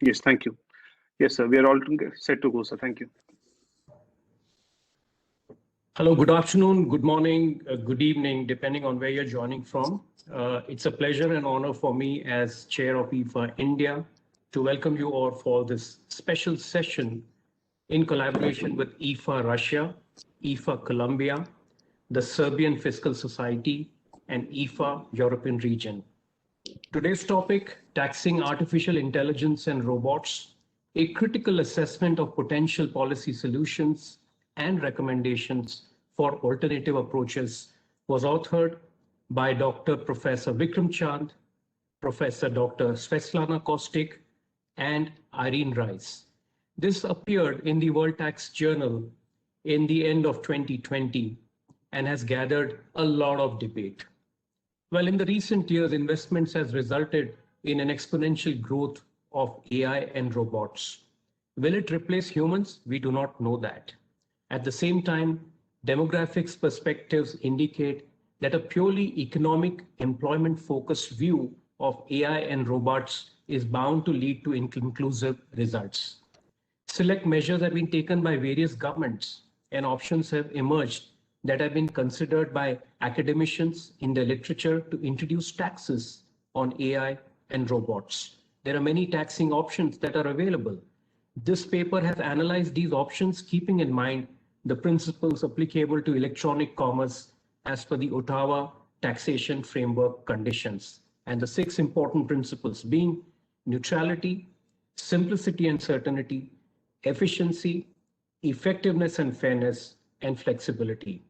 Yes, thank you. Yes, sir, we are all set to go, sir. Thank you. Hello, good afternoon, good morning, good evening, depending on where you're joining from. It's a pleasure and honor for me as Chair of IFA India to welcome you all for this special session in collaboration with IFA Russia, IFA Colombia, the Serbian Fiscal Society, and IFA European Region. Today's topic, Taxing Artificial Intelligence and Robots, a critical assessment of potential policy solutions and recommendations for alternative approaches, was authored by Dr. Professor Vikram Chand, Professor Dr. Svetlana Kostić, and Ariene Reis. This appeared in the World Tax Journal in the end of 2020 and has gathered a lot of debate. Well, in the recent years, investments has resulted in an exponential growth of AI and robots. Will it replace humans? We do not know that. At the same time, demographics perspectives indicate that a purely economic, employment-focused view of AI and robots is bound to lead to inconclusive results. Select measures have been taken by various governments, and options have emerged that have been considered by academicians in the literature to introduce taxes on AI and robots. There are many taxing options that are available. This paper has analyzed these options, keeping in mind the principles applicable to electronic commerce as per the Ottawa taxation framework conditions, and the 6 important principles being neutrality, simplicity and certainty, efficiency, effectiveness and fairness, and flexibility.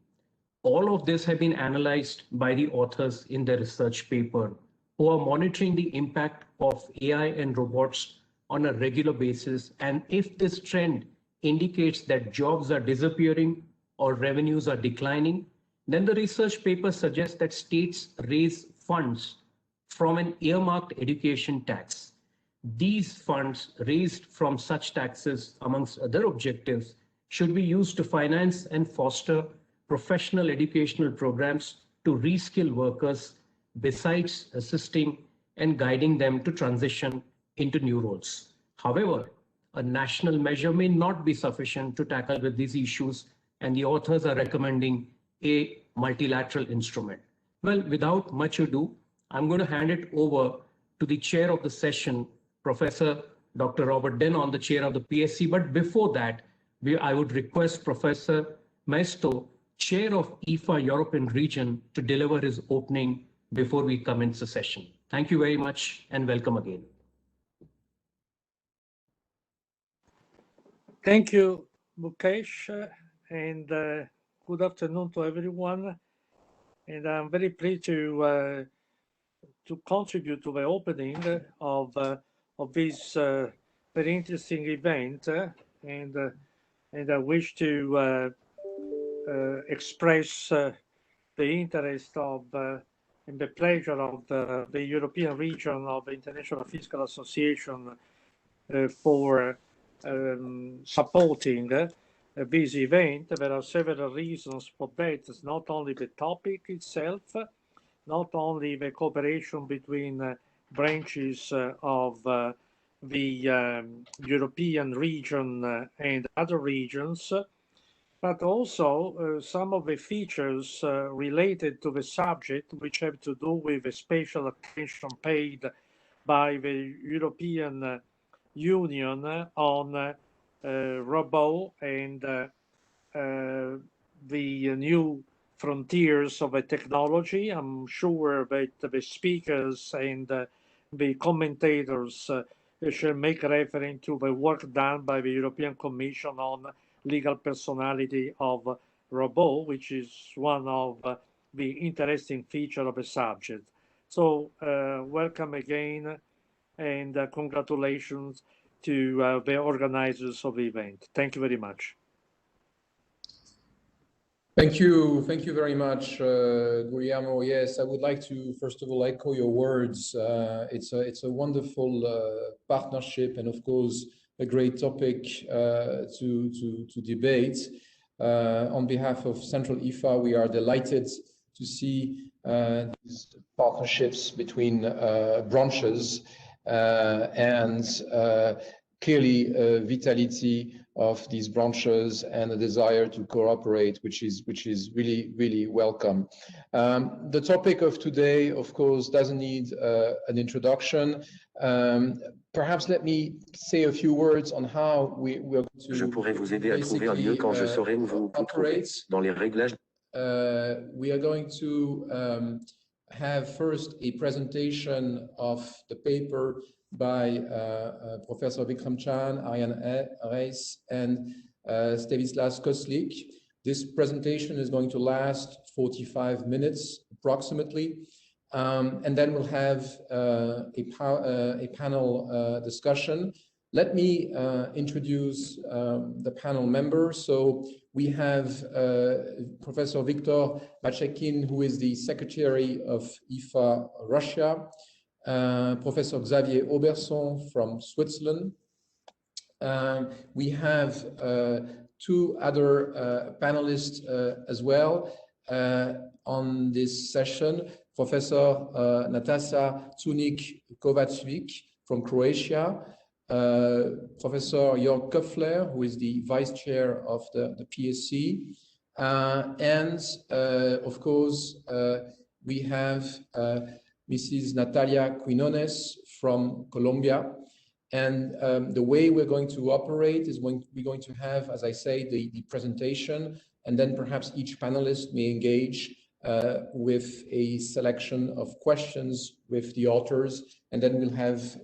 All of this have been analyzed by the authors in their research paper, who are monitoring the impact of AI and robots on a regular basis. And if this trend indicates that jobs are disappearing or revenues are declining, then the research paper suggests that states raise funds from an earmarked education tax. These funds raised from such taxes, amongst other objectives, should be used to finance and foster professional educational programs to reskill workers, besides assisting and guiding them to transition into new roles. However, a national measure may not be sufficient to tackle with these issues, and the authors are recommending a multilateral instrument. Well, without much ado, I'm going to hand it over to the chair of the session, Professor Dr. Robert Danon, the chair of the PSC. But before that, I would request Professor Maisto, chair of IFA European Region, to deliver his opening before we commence the session. Thank you very much and welcome again. Thank you, Mukesh, and good afternoon to everyone. And I'm very pleased to contribute to the opening of this very interesting event, and I wish to express the interest of and the pleasure of the European region of the International Fiscal Association for supporting this event. There are several reasons for that. It's not only the topic itself, not only the cooperation between branches of the European region and other regions, but also some of the features related to the subject, which have to do with the special attention paid by the European Union on robot and the new frontiers of the technology. I'm sure that the speakers and the commentators shall make reference to the work done by the European Commission on legal personality of robot, which is one of the interesting features of the subject. So welcome again, and congratulations to the organizers of the event. Thank you very much. Thank you very much, Guglielmo. Yes, I would like to first of all echo your words. It's a wonderful partnership, and of course a great topic to debate. On behalf of Central IFA, we are delighted to see these partnerships between branches, and clearly vitality of these branches and a desire to cooperate, which is really welcome. The topic of today, of course, doesn't need an introduction. Perhaps let me say a few words on how we are going to. Je pourrais vous aider à trouver un lieu quand je saurai où vous trouver dans les réglages. We are going to have first a presentation of the paper by Professor Vikram Chan, Ariene, Reis, and Svetislav Kostić. This presentation is going to last 45 minutes approximately, and then we'll have a panel discussion. Let me introduce the panel members. So we have Professor Viktor Matchekhin, who is the Secretary of IFA Russia, Professor Xavier Oberson from Switzerland. We have two other panelists as well on this session, Professor Nataša Žunić-Kovačević from Croatia, Professor Georg Kofler, who is the Vice Chair of the PSC, and of course we have Mrs. Natalia Quinones from Colombia. And the way we're going to operate is we're going to have, as I say, the presentation, and then perhaps each panelist may engage with a selection of questions with the authors, and then we'll have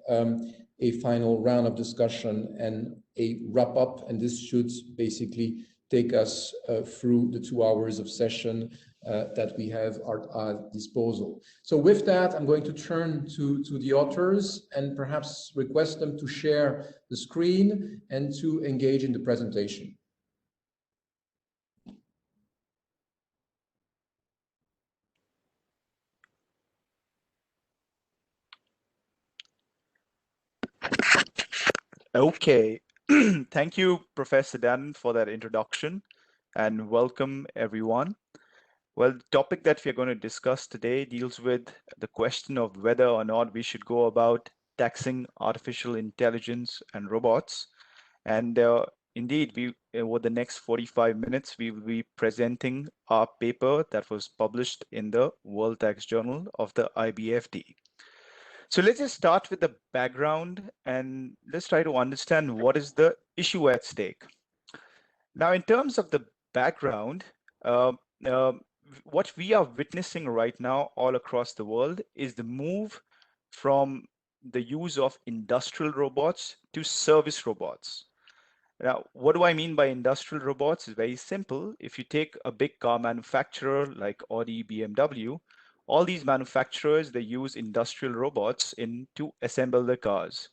a final round of discussion and a wrap up, and this should basically take us through the 2 hours of session that we have at our disposal. So with that, I'm going to turn to the authors and perhaps request them to share the screen and to engage in the presentation. Okay, thank you, Professor Danon, for that introduction, and welcome everyone. Well, the topic that we're going to discuss today deals with the question of whether or not we should go about taxing artificial intelligence and robots. And indeed, over the next 45 minutes, we will be presenting our paper that was published in the World Tax Journal of the IBFD. So let's just start with the background and let's try to understand what is the issue at stake. Now, in terms of the background, what we are witnessing right now all across the world is the move from the use of industrial robots to service robots. Now, what do I mean by industrial robots? It's very simple. If you take a big car manufacturer like Audi, BMW, all these manufacturers, they use industrial robots to assemble their cars.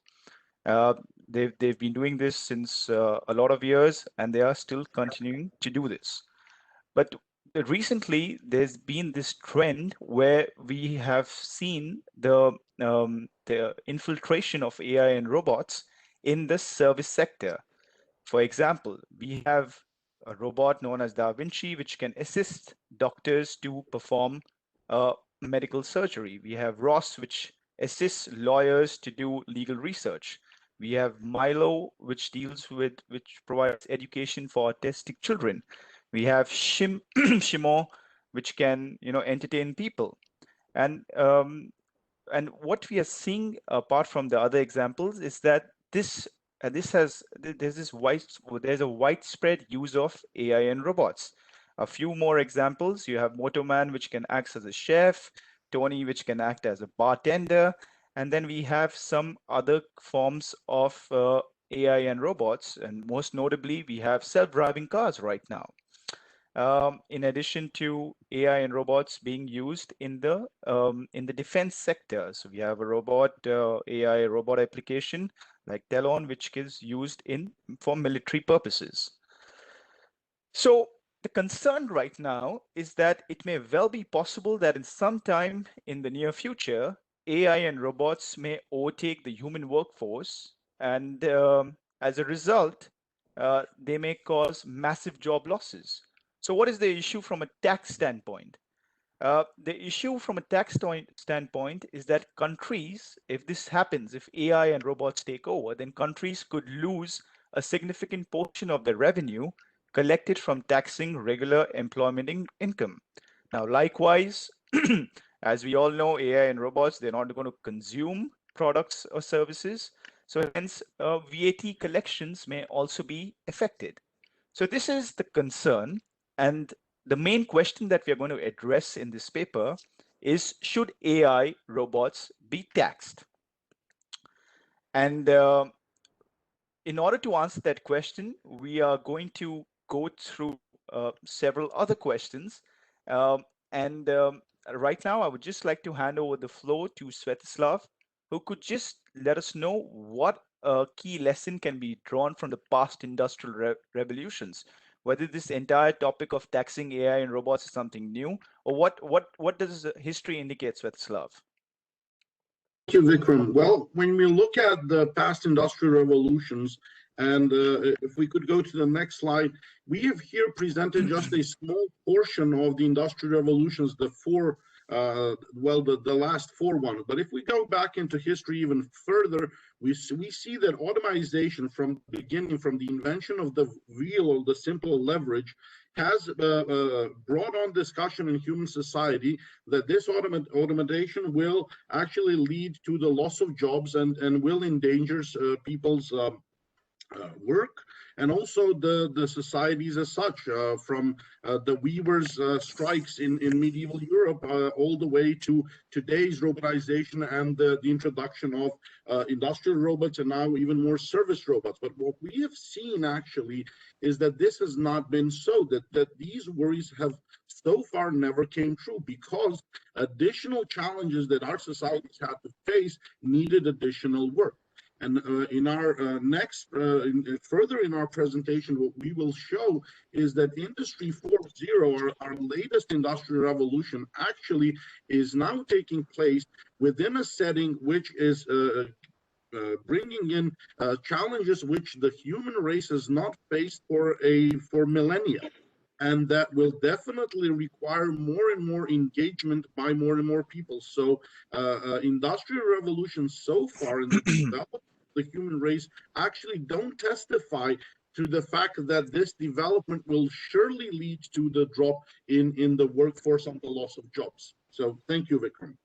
They've been doing this since a lot of years, and they are still continuing to do this. But recently, there's been this trend where we have seen the infiltration of AI and robots in the service sector. For example, we have a robot known as Da Vinci, which can assist doctors to perform medical surgery. We have Ross, which assists lawyers to do legal research. We have Milo, which provides education for autistic children. We have Shimo, which can entertain people. And what we are seeing, apart from the other examples, is that there's a widespread use of AI and robots. A few more examples: you have Motoman, which can act as a chef, Tony, which can act as a bartender, and then we have some other forms of AI and robots, and most notably, we have self-driving cars right now. In addition to AI and robots being used in the defense sector, so we have a AI robot application like Danon, which is used for military purposes. So the concern right now is that it may well be possible that in some time in the near future, AI and robots may overtake the human workforce, and as a result, they may cause massive job losses. So what is the issue from a tax standpoint? The issue from a tax standpoint is that countries, if this happens, if AI and robots take over, then countries could lose a significant portion of their revenue collected from taxing regular employment income. Now, likewise, as we all know, AI and robots, they're not going to consume products or services. So hence, VAT collections may also be affected. So this is the concern. And the main question that we are going to address in this paper is, should AI robots be taxed? And in order to answer that question, we are going to go through several other questions. Right now, I would just like to hand over the floor to Svetislav, who could just let us know what key lesson can be drawn from the past industrial revolutions, whether this entire topic of taxing AI and robots is something new, or what does history indicate, Svetislav? Thank you, Vikram. Well, when we look at the past industrial revolutions, and if we could go to the next slide, we have here presented just a small portion of the industrial revolutions, the four, the last four ones. But if we go back into history even further, we see that automation from the beginning, from the invention of the wheel or the simple leverage, has brought on discussion in human society that this automation will actually lead to the loss of jobs and will endanger people's work, and also the societies as such, from the weavers' strikes in medieval Europe all the way to today's robotization and the introduction of industrial robots, and now even more service robots. But what we have seen actually is that this has not been so, that these worries have so far never came true, because additional challenges that our societies had to face needed additional work. And in our further in our presentation, what we will show is that Industry 4.0, our latest industrial revolution, actually is now taking place within a setting which is bringing in challenges which the human race has not faced for millennia. And that will definitely require more and more engagement by more and more people. So industrial revolutions so far in the development of the human race actually don't testify to the fact that this development will surely lead to the drop in the workforce and the loss of jobs. So thank you, Vikram.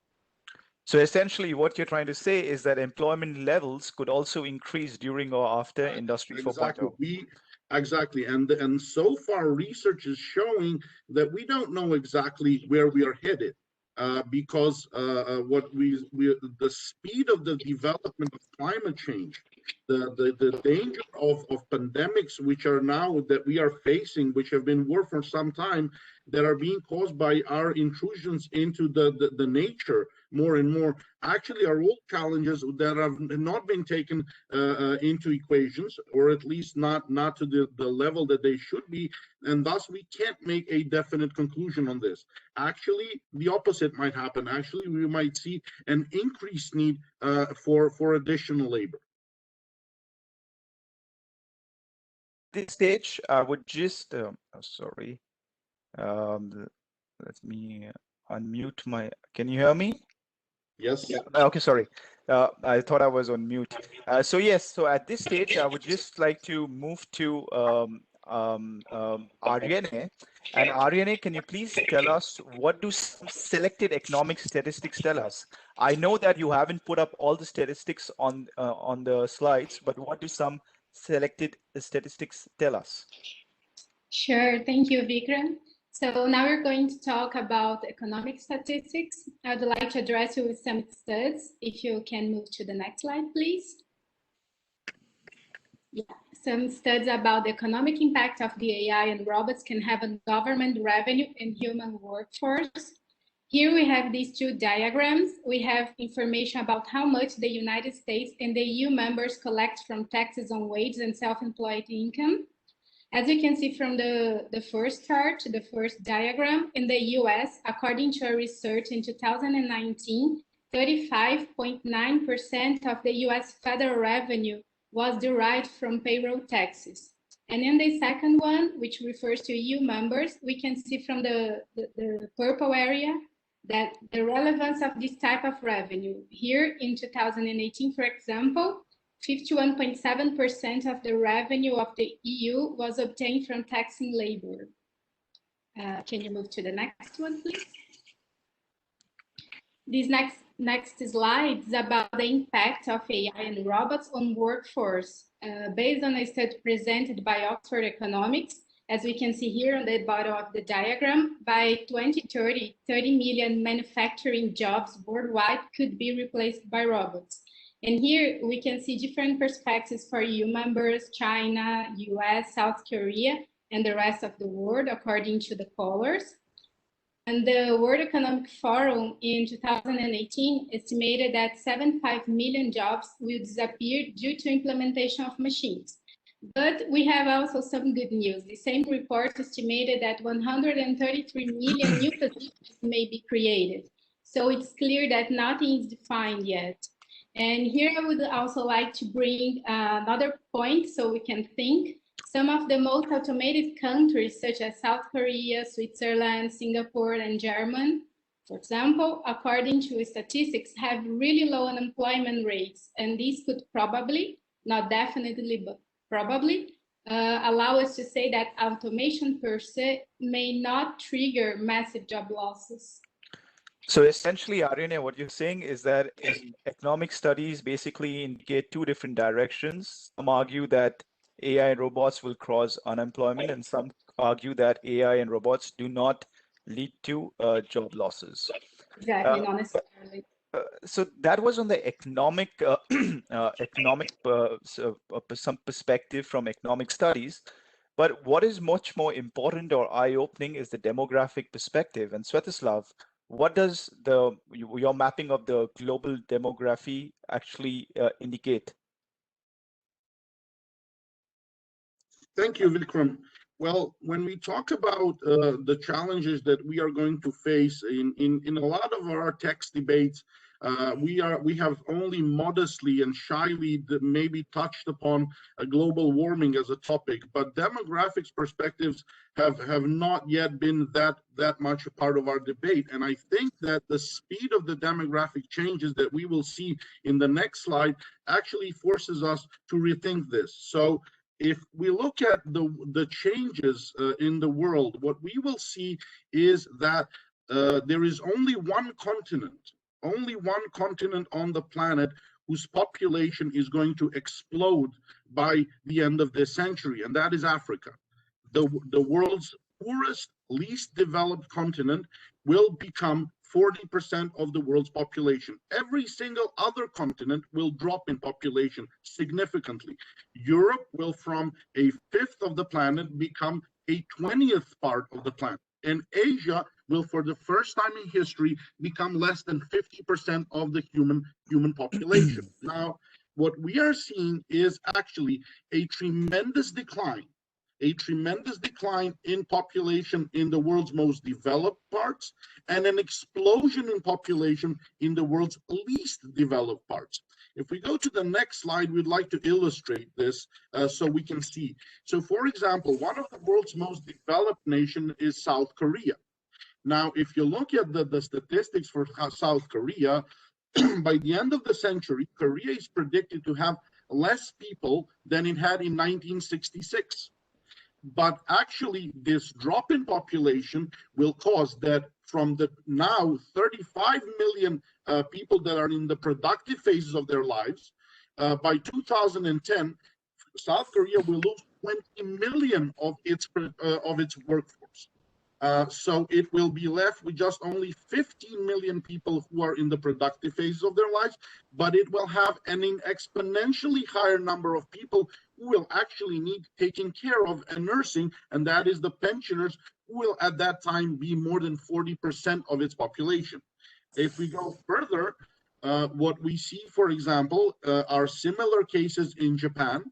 So essentially what you're trying to say is that employment levels could also increase during or after Industry 4.0. Exactly, and so far research is showing that we don't know exactly where we are headed, because the speed of the development of climate change, the danger of pandemics which are now that we are facing, which have been war for some time, that are being caused by our intrusions into the nature more and more, actually are all challenges that have not been taken into equations, or at least not to the level that they should be, and thus we can't make a definite conclusion on this. Actually, the opposite might happen. Actually, we might see an increased need for additional labor. This stage, I would just, let me unmute my, can you hear me? Yes. Yeah. Okay, sorry. I thought I was on mute. So yes, so at this stage, I would just like to move to Ariene. And Ariene, can you please tell us, what do some selected economic statistics tell us? I know that you haven't put up all the statistics on the slides, but what do some selected statistics tell us? Sure, thank you, Vikram. So now we're going to talk about economic statistics. I'd like to address you with some studies. If you can move to the next slide, please. Yeah, some studies about the economic impact of the AI and robots can have on government revenue and human workforce. Here we have these two diagrams. We have information about how much the United States and the EU members collect from taxes on wages and self-employed income. As you can see from the first chart, the first diagram, in the US, according to a research in 2019, 35.9% of the US federal revenue was derived from payroll taxes. And in the second one, which refers to EU members, we can see from the purple area that the relevance of this type of revenue. Here in 2018, for example, 51.7% of the revenue of the EU was obtained from taxing labor. Can you move to the next one, please? This next slide is about the impact of AI and robots on workforce. Based on a study presented by Oxford Economics, as we can see here on the bottom of the diagram, by 2030, 30 million manufacturing jobs worldwide could be replaced by robots. And here we can see different perspectives for EU members, China, US, South Korea, and the rest of the world, according to the colors. And the World Economic Forum in 2018 estimated that 75 million jobs will disappear due to implementation of machines. But we have also some good news. The same report estimated that 133 million new positions may be created. So it's clear that nothing is defined yet. And here I would also like to bring another point so we can think. Some of the most automated countries, such as South Korea, Switzerland, Singapore, and Germany, for example, according to statistics, have really low unemployment rates. And these could probably, not definitely, but probably, allow us to say that automation per se may not trigger massive job losses. So essentially, Ariene, what you're saying is that in economic studies basically indicate two different directions. Some argue that AI and robots will cause unemployment, and some argue that AI and robots do not lead to job losses. Exactly, not necessarily. So that was on the economic, some perspective from economic studies. But what is much more important or eye-opening is the demographic perspective. And Svetislav, what does your mapping of the global demography actually indicate? Thank you, Vikram. Well, when we talk about the challenges that we are going to face in a lot of our text debates, we have only modestly and shyly maybe touched upon global warming as a topic, but demographics perspectives have not yet been that much a part of our debate. And I think that the speed of the demographic changes that we will see in the next slide actually forces us to rethink this. So if we look at the changes in the world, what we will see is that there is only one continent on the planet whose population is going to explode by the end of this century, and that is Africa. The world's poorest, least developed continent will become 40% of the world's population. Every single other continent will drop in population significantly. Europe will, from a fifth of the planet, become a 20th part of the planet. And Asia will, for the first time in history, become less than 50% of the human population. Now, what we are seeing is actually a tremendous decline in population in the world's most developed parts, and an explosion in population in the world's least developed parts. If we go to the next slide, we'd like to illustrate this so we can see. So, for example, one of the world's most developed nations is South Korea. Now, if you look at the statistics for South Korea, by the end of the century, Korea is predicted to have less people than it had in 1966. But actually, this drop in population will cause that from the now 35 million people that are in the productive phases of their lives, by 2010, South Korea will lose 20 million of its workforce. So it will be left with just only 15 million people who are in the productive phases of their lives, but it will have an exponentially higher number of people who will actually need taking care of and nursing, and that is the pensioners, who will at that time be more than 40% of its population. If we go further, what we see, for example, are similar cases in Japan,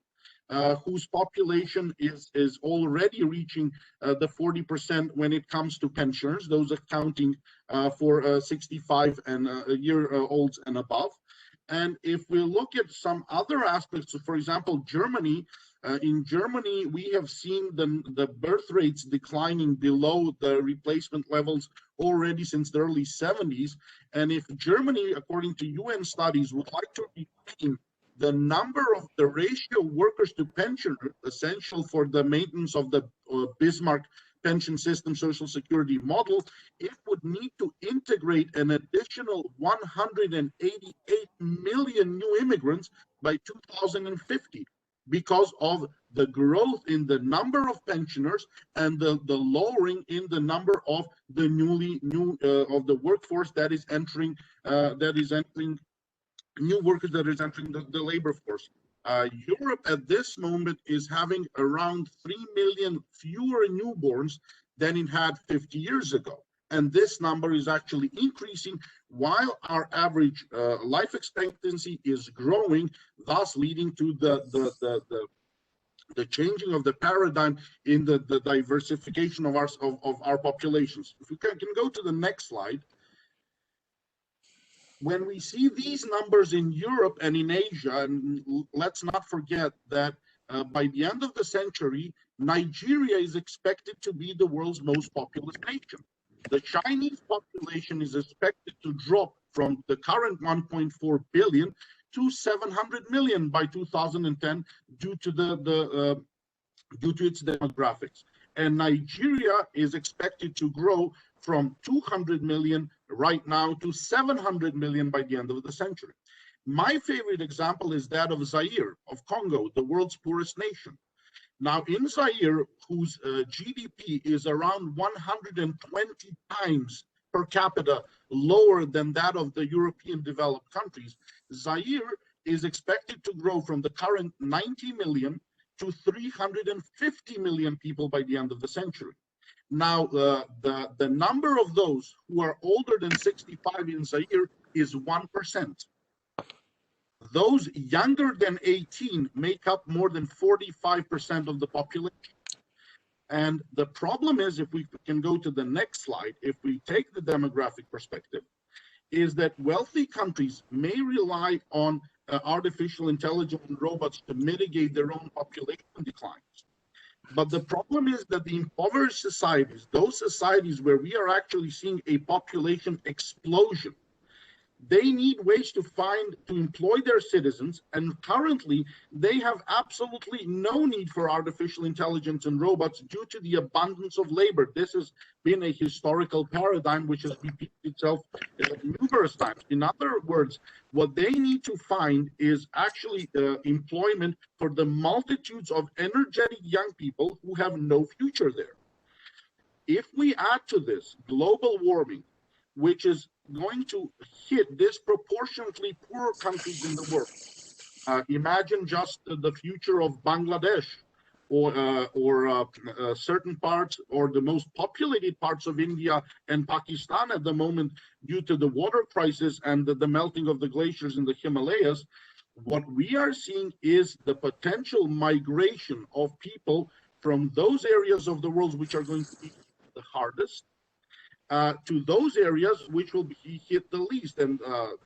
whose population is already reaching the 40% when it comes to pensioners, those accounting for 65 and year olds and above. And if we look at some other aspects, for example, Germany, in Germany, we have seen the birth rates declining below the replacement levels already since the early 70s. And if Germany, according to UN studies, would like to retain the number of the ratio workers to pensioners, essential for the maintenance of the Bismarck pension system social security model, it would need to integrate an additional 188 million new immigrants by 2050 because of the growth in the number of pensioners and the lowering in the number of the of the workforce that is entering new workers that is entering the labor force. Europe at this moment is having around 3 million fewer newborns than it had 50 years ago. And this number is actually increasing while our average life expectancy is growing, thus leading to the changing of the paradigm in the diversification of our populations. If we can go to the next slide. When we see these numbers in Europe and in Asia, and let's not forget that by the end of the century, Nigeria is expected to be the world's most populous nation. The Chinese population is expected to drop from the current 1.4 billion to 700 million by 2010 due to due to its demographics. And Nigeria is expected to grow from 200 million right now to 700 million by the end of the century. My favorite example is that of Zaire, of Congo, the world's poorest nation. Now in Zaire, whose GDP is around 120 times per capita lower than that of the European developed countries, Zaire is expected to grow from the current 90 million to 350 million people by the end of the century. Now, the number of those who are older than 65 in Zaire is 1%. Those younger than 18 make up more than 45% of the population. And the problem is, if we can go to the next slide, if we take the demographic perspective, is that wealthy countries may rely on artificial intelligence and robots to mitigate their own population declines. But the problem is that the impoverished societies, those societies where we are actually seeing a population explosion, they need ways to employ their citizens, and currently they have absolutely no need for artificial intelligence and robots due to the abundance of labor. This has been a historical paradigm which has repeated itself numerous times. In other words, what they need to find is actually employment for the multitudes of energetic young people who have no future there. If we add to this global warming, which is going to hit disproportionately poorer countries in the world. Imagine just the future of Bangladesh or certain parts or the most populated parts of India and Pakistan at the moment due to the water crisis and the melting of the glaciers in the Himalayas. What we are seeing is the potential migration of people from those areas of the world which are going to be the hardest to those areas which will be hit the least. And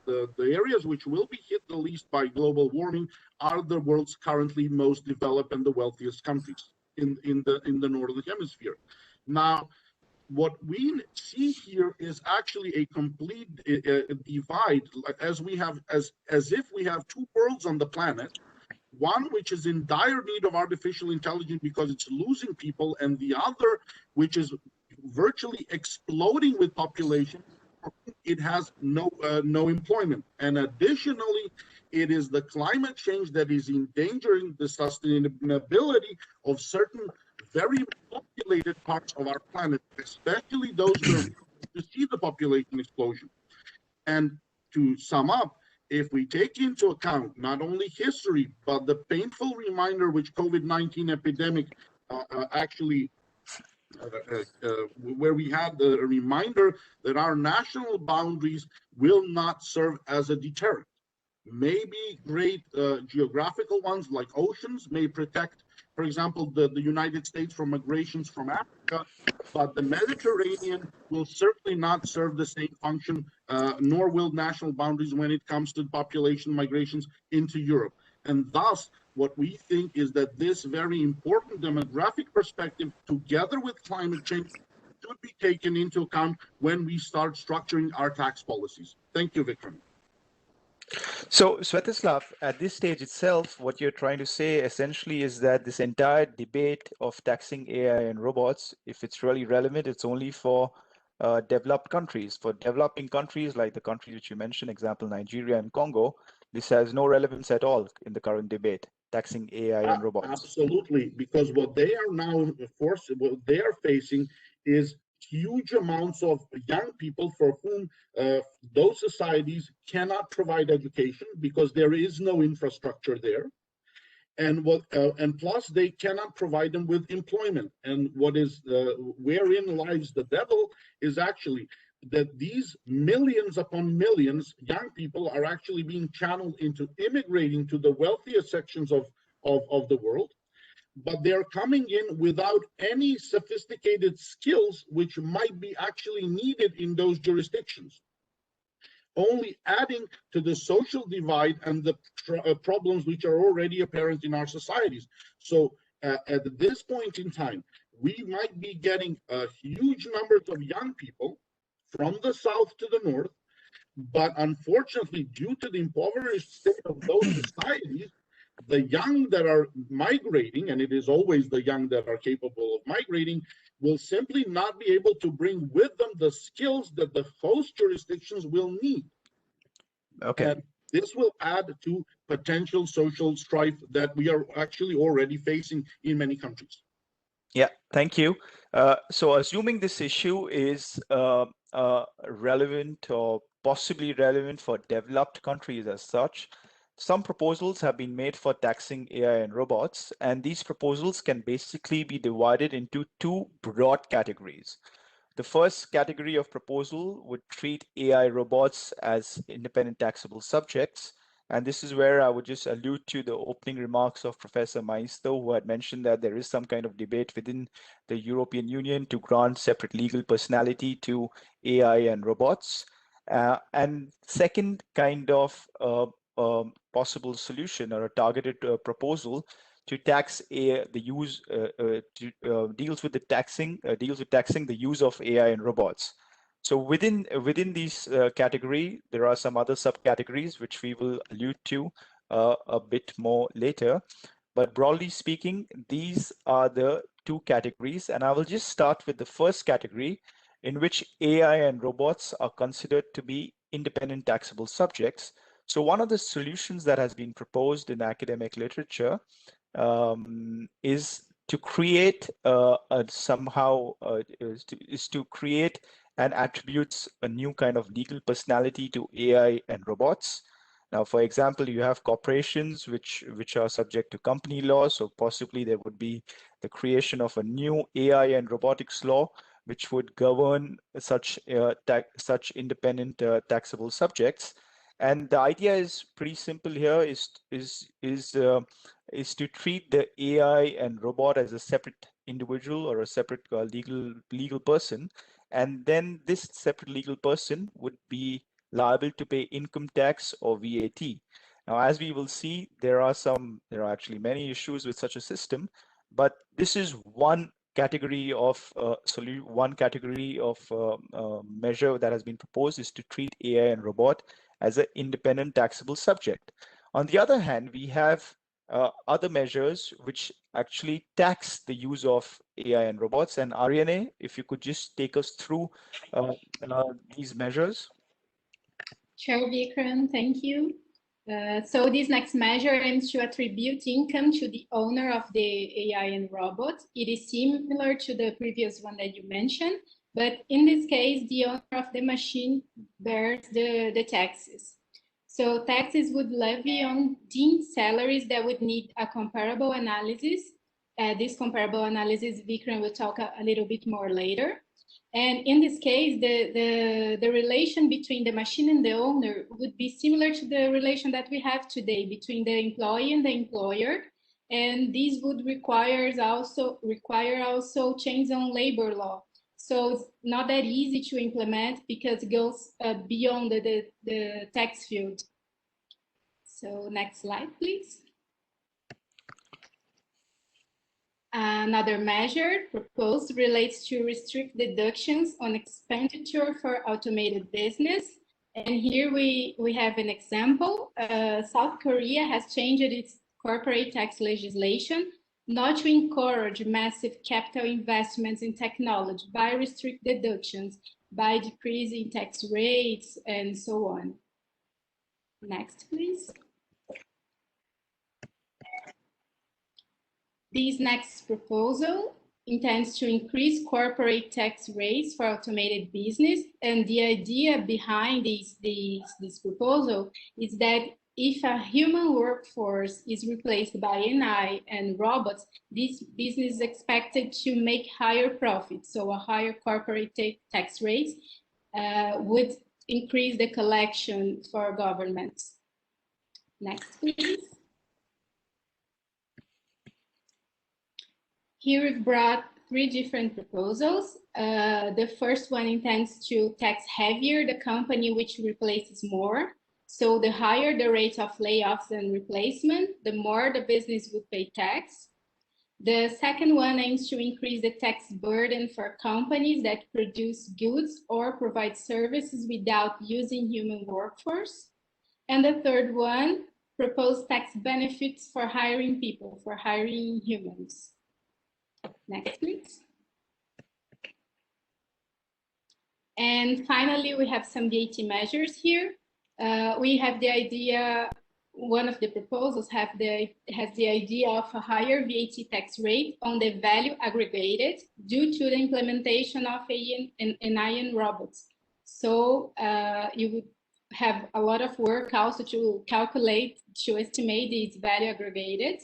the areas which will be hit the least by global warming are the world's currently most developed and the wealthiest countries in the northern hemisphere. Now, what we see here is actually a complete divide, as if we have two worlds on the planet. One which is in dire need of artificial intelligence because it's losing people, and the other which is virtually exploding with population. It has no employment. And additionally, it is the climate change that is endangering the sustainability of certain very populated parts of our planet, especially those where we see the population explosion. And to sum up, if we take into account not only history, but the painful reminder which COVID-19 epidemic actually where we had a reminder that our national boundaries will not serve as a deterrent. Maybe great geographical ones like oceans may protect, for example, the United States from migrations from Africa, but the Mediterranean will certainly not serve the same function nor will national boundaries when it comes to population migrations into Europe. And thus, what we think is that this very important demographic perspective, together with climate change, should be taken into account when we start structuring our tax policies. Thank you, Vikram. So, Svetislav, at this stage itself, what you're trying to say essentially is that this entire debate of taxing AI and robots, if it's really relevant, it's only for developed countries. For developing countries like the countries which you mentioned, example, Nigeria and Congo, this has no relevance at all in the current debate, taxing AI and robots. Absolutely, because what they are now what they are facing is huge amounts of young people for whom those societies cannot provide education because there is no infrastructure there, and plus they cannot provide them with employment. And what is wherein lies the devil is actually that these millions upon millions young people are actually being channeled into immigrating to the wealthiest sections of the world, but they're coming in without any sophisticated skills which might be actually needed in those jurisdictions, only adding to the social divide and the problems which are already apparent in our societies. So at this point in time, we might be getting a huge numbers of young people from the south to the north, but unfortunately, due to the impoverished state of those societies, the young that are migrating, and it is always the young that are capable of migrating, will simply not be able to bring with them the skills that the host jurisdictions will need. Okay. And this will add to potential social strife that we are actually already facing in many countries. Yeah, thank you. So assuming this issue is relevant or possibly relevant for developed countries as such, some proposals have been made for taxing AI and robots, and these proposals can basically be divided into two broad categories. The first category of proposal would treat AI robots as independent taxable subjects. And this is where I would just allude to the opening remarks of Professor Maisto, who had mentioned that there is some kind of debate within the European Union to grant separate legal personality to AI and robots. And second kind of possible solution or a targeted proposal to tax the use deals with taxing the use of AI and robots. So within these category, there are some other subcategories which we will allude to a bit more later. But broadly speaking, these are the two categories, and I will just start with the first category, in which AI and robots are considered to be independent taxable subjects. So one of the solutions that has been proposed in academic literature is to create is to create and attributes a new kind of legal personality to AI and robots. Now, for example, you have corporations which are subject to company law, so possibly there would be the creation of a new AI and robotics law which would govern such independent taxable subjects. And the idea is pretty simple here: is to treat the AI and robot as a separate individual or a separate legal person, and then this separate legal person would be liable to pay income tax or VAT. Now, as we will see, there are actually many issues with such a system, but this is one category of measure that has been proposed, is to treat AI and robot as an independent taxable subject. On the other hand, we have other measures which actually tax the use of AI and robots. And Ariene, if you could just take us through these measures. Sure, Vikram, thank you. So this next measure aims to attribute income to the owner of the AI and robot. It is similar to the previous one that you mentioned, but in this case, the owner of the machine bears the taxes. So taxes would levy on deemed salaries that would need a comparable analysis. This comparable analysis, Vikram will talk a little bit more later. And in this case, the relation between the machine and the owner would be similar to the relation that we have today between the employee and the employer. And this would require also change on labor law. So it's not that easy to implement because it goes beyond the tax field. So next slide, please. Another measure proposed relates to restrict deductions on expenditure for automated business. And here we have an example. South Korea has changed its corporate tax legislation not to encourage massive capital investments in technology by restrict deductions, by decreasing tax rates, and so on. Next, please. This next proposal intends to increase corporate tax rates for automated business. And the idea behind this proposal is that if a human workforce is replaced by AI and robots, this business is expected to make higher profits. So a higher corporate tax rate would increase the collection for governments. Next, please. Here we've brought 3 different proposals. The first one intends to tax heavier the company which replaces more. So the higher the rate of layoffs and replacement, the more the business would pay tax. The second one aims to increase the tax burden for companies that produce goods or provide services without using human workforce. And the third one proposed tax benefits for hiring people, for hiring humans. Next, please. And finally, we have some VAT measures here. We have the idea, one of the proposals has the idea of a higher VAT tax rate on the value aggregated due to the implementation of AI and robots. So you would have a lot of work also to calculate, to estimate this value aggregated.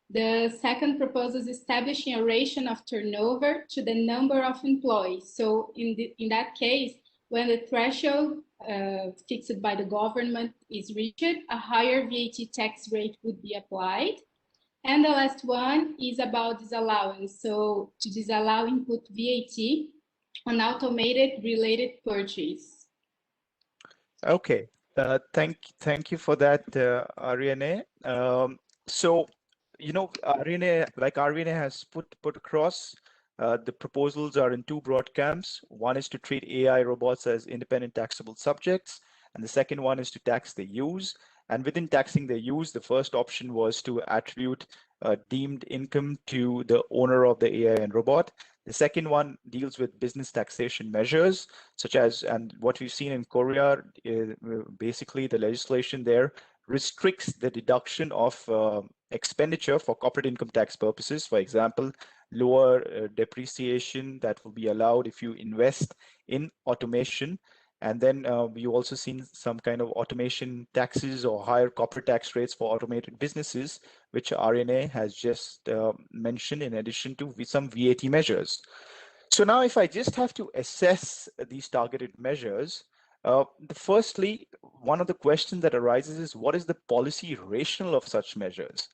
The second proposal is establishing a ratio of turnover to the number of employees. So in that case, when the threshold fixed by the government is reached, a higher VAT tax rate would be applied. And the last one is about disallowance. So to disallow input VAT on automated related purchase. Okay, thank you for that, Ariene. So, you know, Ariene has put across, the proposals are in 2 broad camps. One is to treat AI robots as independent taxable subjects, and the second one is to tax their use. And within taxing their use, the first option was to attribute deemed income to the owner of the AI and robot. The second one deals with business taxation measures, such as, and what we've seen in Korea, basically the legislation there restricts the deduction of expenditure for corporate income tax purposes. For example, lower depreciation that will be allowed if you invest in automation. And then we also seen some kind of automation taxes or higher corporate tax rates for automated businesses, which Ariene has just mentioned, in addition to some VAT measures. So now if I just have to assess these targeted measures, firstly, one of the questions that arises is, what is the policy rationale of such measures?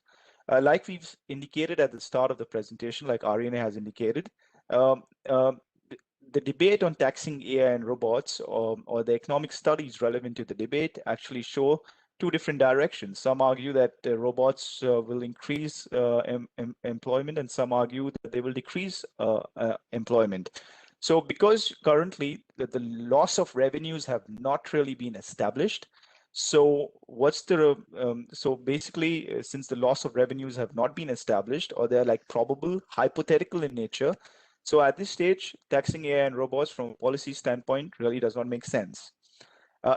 Like we've indicated at the start of the presentation, like Ariene has indicated, the debate on taxing AI and robots, or the economic studies relevant to the debate, actually show 2 different directions. Some argue that robots will increase employment, and some argue that they will decrease employment. So because currently the loss of revenues have not really been established, so what's the so basically, since the loss of revenues have not been established, or they're like probable, hypothetical in nature, so at this stage, taxing AI and robots from a policy standpoint really does not make sense.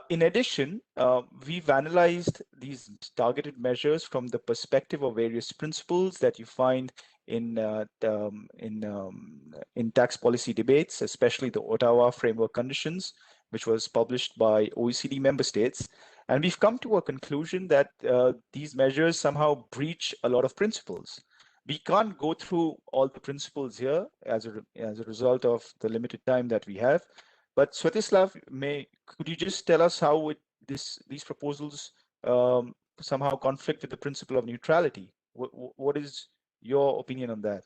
In addition, we've analyzed these targeted measures from the perspective of various principles that you find in tax policy debates, especially the Ottawa Framework Conditions, which was published by OECD member states. And we've come to a conclusion that these measures somehow breach a lot of principles. We can't go through all the principles here as a result of the limited time that we have. But Svetislav, could you just tell us how these proposals somehow conflict with the principle of neutrality? What is your opinion on that?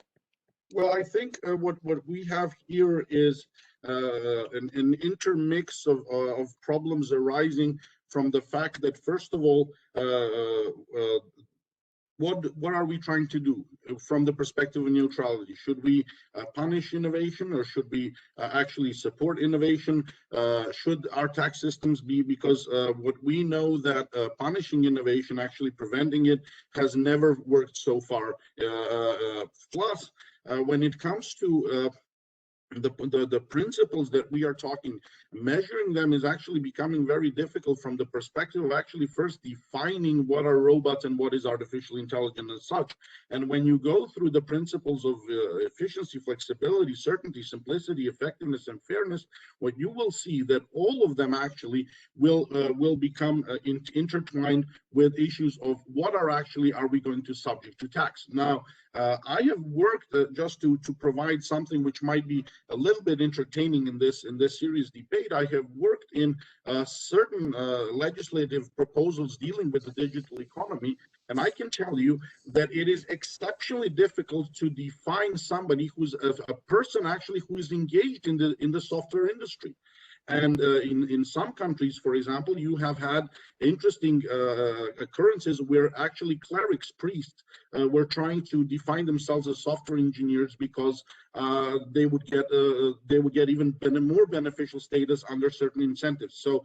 Well, I think what we have here is an intermix of problems arising from the fact that, first of all, what are we trying to do from the perspective of neutrality? Should we punish innovation, or should we actually support innovation? Should our tax systems be, because what we know that punishing innovation, actually preventing it, has never worked so far. Plus, when it comes to the principles that we are talking, measuring them is actually becoming very difficult from the perspective of actually first defining what are robots and what is artificial intelligence and such. And when you go through the principles of efficiency, flexibility, certainty, simplicity, effectiveness, and fairness, what you will see that all of them actually will become intertwined with issues of what are we going to subject to tax. Now, I have worked just to provide something which might be a little bit entertaining in this series debate. I have worked in certain legislative proposals dealing with the digital economy, and I can tell you that it is exceptionally difficult to define somebody who's a person actually who is engaged in the software industry. And in some countries, for example, you have had interesting occurrences where actually clerics, priests, were trying to define themselves as software engineers because they would get even more beneficial status under certain incentives. So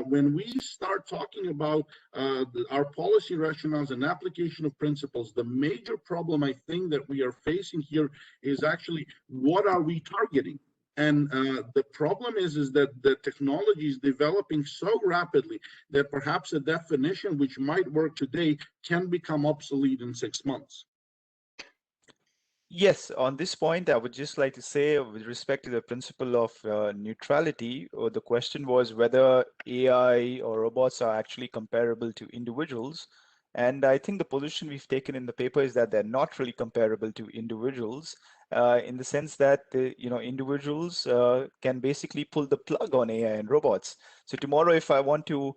when we start talking about our policy rationales and application of principles, the major problem I think that we are facing here is actually what are we targeting? And the problem is that the technology is developing so rapidly that perhaps a definition which might work today can become obsolete in 6 months. Yes, on this point, I would just like to say, with respect to the principle of neutrality, the question was whether AI or robots are actually comparable to individuals. And I think the position we've taken in the paper is that they're not really comparable to individuals, in the sense that individuals can basically pull the plug on AI and robots. So tomorrow, if I want to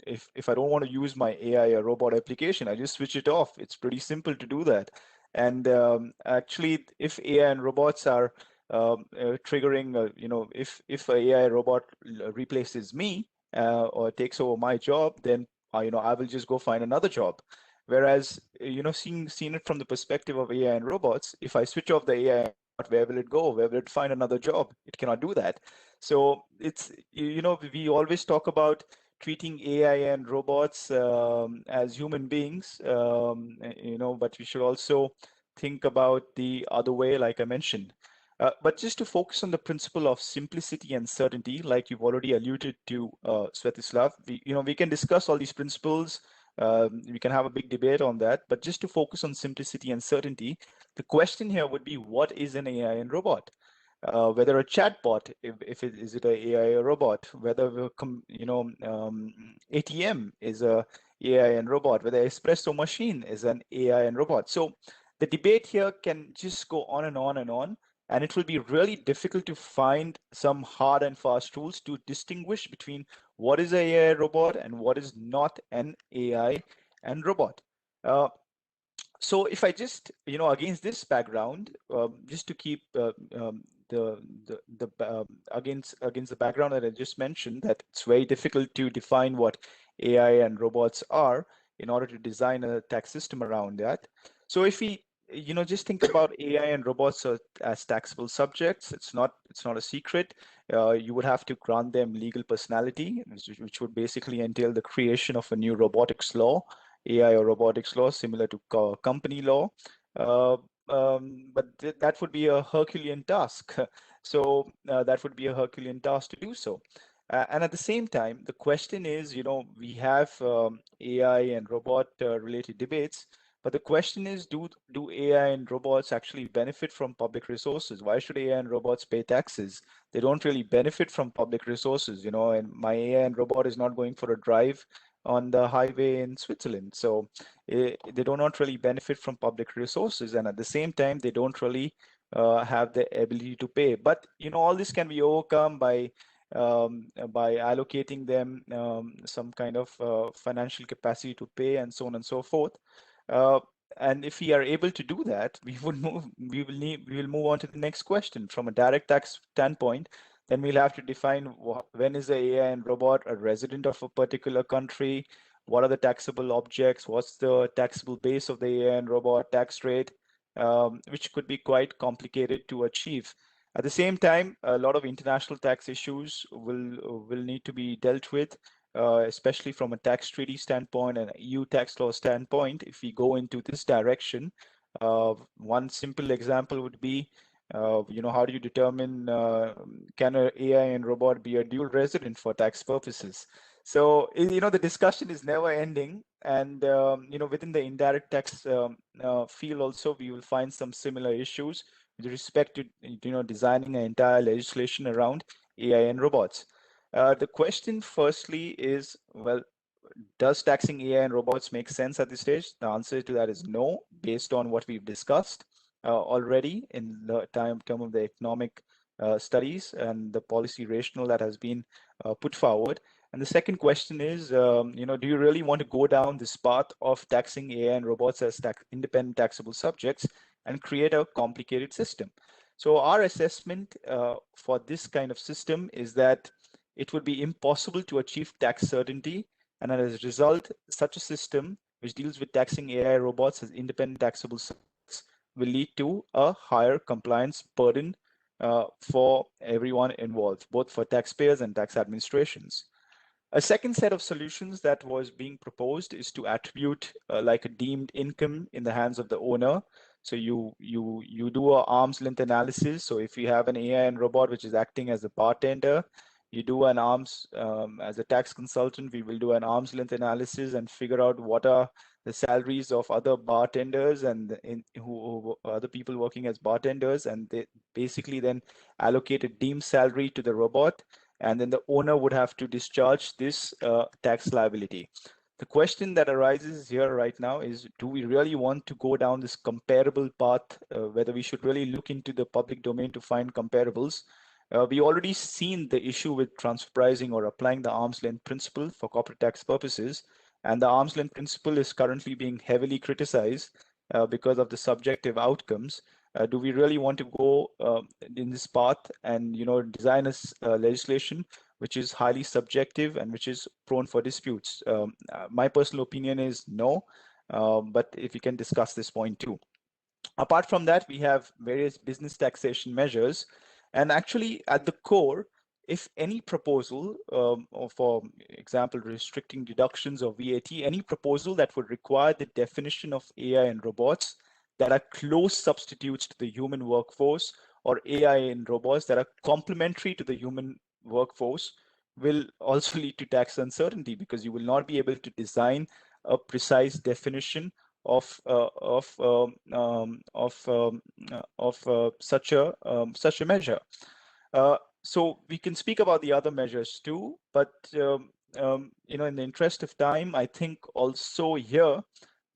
if I don't want to use my AI or robot application, I just switch it off. It's pretty simple to do that. And actually, if AI and robots are triggering, if a AI robot replaces me or takes over my job, then I will just go find another job. Whereas, seeing it from the perspective of AI and robots, if I switch off the AI, where will it go? Where will it find another job? It cannot do that. So it's, we always talk about treating AI and robots as human beings, but we should also think about the other way, like I mentioned. But just to focus on the principle of simplicity and certainty, like you've already alluded to, Svetislav, we can discuss all these principles. We can have a big debate on that, but just to focus on simplicity and certainty, the question here would be, what is an AI and robot? Whether a chatbot, if it is it an AI or robot, whether ATM is a AI and robot, whether espresso machine is an AI and robot. So the debate here can just go on and on and on, and it will be really difficult to find some hard and fast rules to distinguish between what is an AI robot and what is not an AI and robot. So if I just, against this background, just to keep against the background that I just mentioned, that it's very difficult to define what AI and robots are in order to design a tax system around that. So if we, just think about AI and robots as taxable subjects, it's not a secret. You would have to grant them legal personality, which would basically entail the creation of a new robotics law, AI or robotics law, similar to company law. But that would be a Herculean task. So that would be a Herculean task to do so. And at the same time, the question is, we have AI and robot related debates, but the question is, do AI and robots actually benefit from public resources? Why should AI and robots pay taxes? They don't really benefit from public resources, and my AI and robot is not going for a drive on the highway in Switzerland. So they do not really benefit from public resources. And at the same time, they don't really have the ability to pay. But, all this can be overcome by allocating them some kind of financial capacity to pay and so on and so forth. And if we are able to do that, we will move on to the next question. From a direct tax standpoint, then we'll have to define when is the AI and robot a resident of a particular country, what are the taxable objects, what's the taxable base of the AI and robot, tax rate, which could be quite complicated to achieve. At the same time, a lot of international tax issues will need to be dealt with, especially from a tax treaty standpoint and EU tax law standpoint. If we go into this direction, one simple example would be, how do you determine can an AI and robot be a dual resident for tax purposes? So, the discussion is never ending. And, within the indirect tax field also, we will find some similar issues with respect to, designing an entire legislation around AI and robots. The question firstly is, well, does taxing AI and robots make sense at this stage? The answer to that is no, based on what we've discussed already in the term of the economic studies and the policy rationale that has been put forward. And the second question is, do you really want to go down this path of taxing AI and robots as independent taxable subjects and create a complicated system? So our assessment for this kind of system is that it would be impossible to achieve tax certainty, and as a result, such a system which deals with taxing AI robots as independent taxable subjects will lead to a higher compliance burden for everyone involved, both for taxpayers and tax administrations. A second set of solutions that was being proposed is to attribute like a deemed income in the hands of the owner. So you do an arm's length analysis. So if you have an AI and robot which is acting as a bartender, you do an as a tax consultant, we will do an arm's length analysis and figure out what are the salaries of other bartenders and who other people working as bartenders, and they basically then allocate a deemed salary to the robot, and then the owner would have to discharge this tax liability. The question that arises here right now is, do we really want to go down this comparable path, whether we should really look into the public domain to find comparables? We already seen the issue with transfer pricing or applying the arm's length principle for corporate tax purposes, and the arm's length principle is currently being heavily criticized because of the subjective outcomes. Do we really want to go in this path and design a legislation which is highly subjective and which is prone for disputes? My personal opinion is no, but if we can discuss this point too. Apart from that, we have various business taxation measures, and actually at the core, if any proposal, for example, restricting deductions or VAT, any proposal that would require the definition of AI and robots that are close substitutes to the human workforce, or AI and robots that are complementary to the human workforce, will also lead to tax uncertainty, because you will not be able to design a precise definition of such a measure. So we can speak about the other measures too, but in the interest of time, I think also here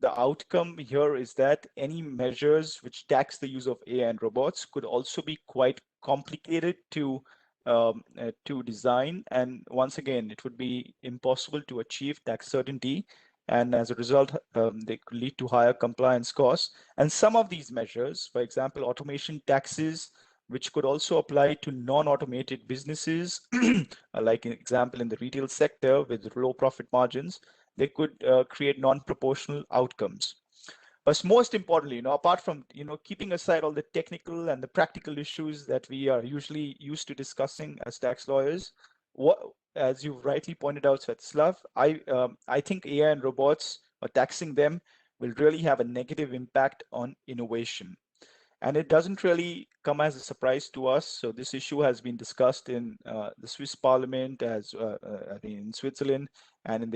the outcome here is that any measures which tax the use of AI and robots could also be quite complicated to design, and once again, it would be impossible to achieve tax certainty, and as a result, they could lead to higher compliance costs. And some of these measures, for example, automation taxes, which could also apply to non-automated businesses, like an example in the retail sector with low profit margins, they could create non-proportional outcomes. But most importantly, apart from keeping aside all the technical and the practical issues that we are usually used to discussing as tax lawyers, as you've rightly pointed out, Svetislav, I think AI and robots, or taxing them, will really have a negative impact on innovation. And it doesn't really come as a surprise to us. So this issue has been discussed in the Swiss Parliament, in Switzerland, and in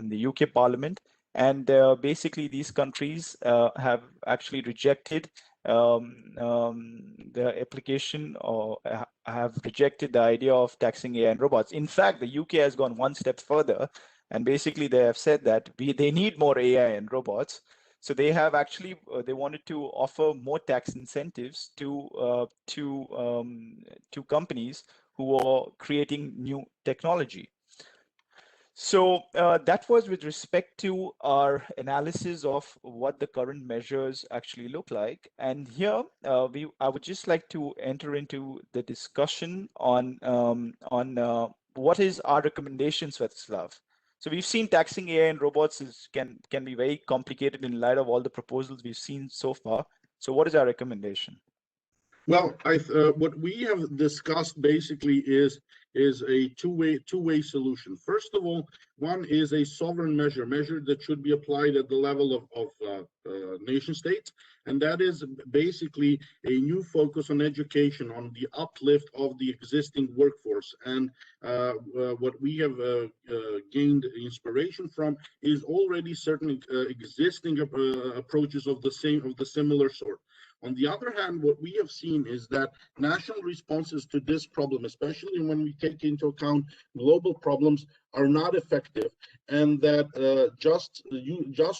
the UK Parliament. And basically, these countries have actually rejected the application, or have rejected the idea of taxing AI and robots. In fact, the UK has gone one step further, and basically they have said that they need more AI and robots. So they have actually they wanted to offer more tax incentives to companies who are creating new technology. So that was with respect to our analysis of what the current measures actually look like. And here, I would just like to enter into the discussion on what is our recommendation, Svetislav. So we've seen taxing AI and robots can be very complicated in light of all the proposals we've seen so far. So what is our recommendation? Well, what we have discussed basically is a two-way solution. First of all, one is a sovereign measure that should be applied at the level of nation states, and that is basically a new focus on education, on the uplift of the existing workforce. And what we have gained inspiration from is already certain existing approaches of the similar sort. On the other hand, what we have seen is that national responses to this problem, especially when we take into account global problems, are not effective, and that just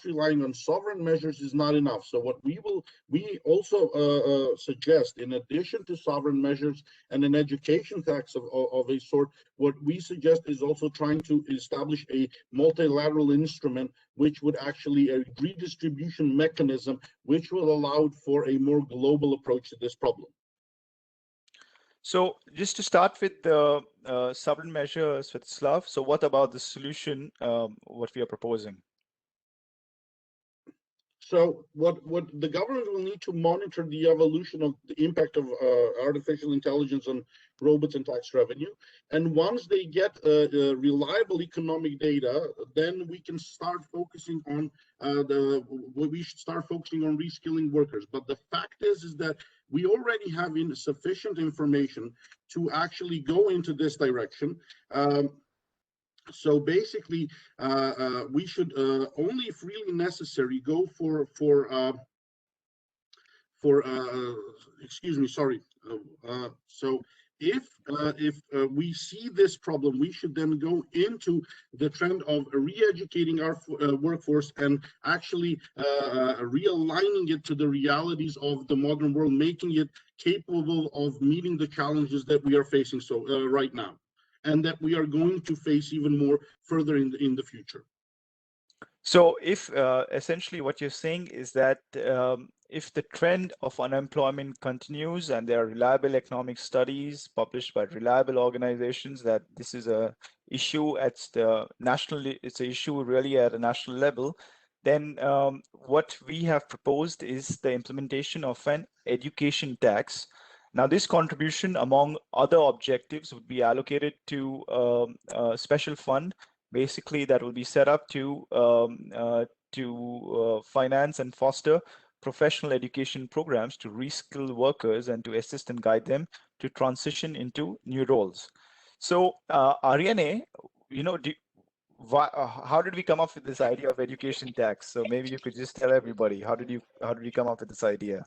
relying on sovereign measures is not enough. So what we also suggest, in addition to sovereign measures and an education tax of a sort, what we suggest is also trying to establish a multilateral instrument, which would actually a redistribution mechanism, which will allow for a more global approach to this problem. So just to start with the sovereign measure, Svetislav, so what about the solution, what we are proposing? So what the government will need to monitor the evolution of the impact of artificial intelligence on robots and tax revenue. And once they get reliable economic data, then we can start focusing on we should start focusing on reskilling workers. But the fact is that we already have sufficient information to actually go into this direction. So basically, we should only, if really necessary, go for excuse me, sorry. So if we see this problem, we should then go into the trend of re-educating our workforce and actually realigning it to the realities of the modern world, making it capable of meeting the challenges that we are facing right now, and that we are going to face even more further in the future. So if essentially what you're saying is that if the trend of unemployment continues and there are reliable economic studies published by reliable organizations that this is a issue at the national, it's an issue really at a national level, then what we have proposed is the implementation of an education tax. Now, this contribution, among other objectives, would be allocated to a special fund, basically that will be set up to finance and foster professional education programs to reskill workers and to assist and guide them to transition into new roles. So, Ariene, you know, how did we come up with this idea of education tax? So maybe you could just tell everybody, how did you come up with this idea?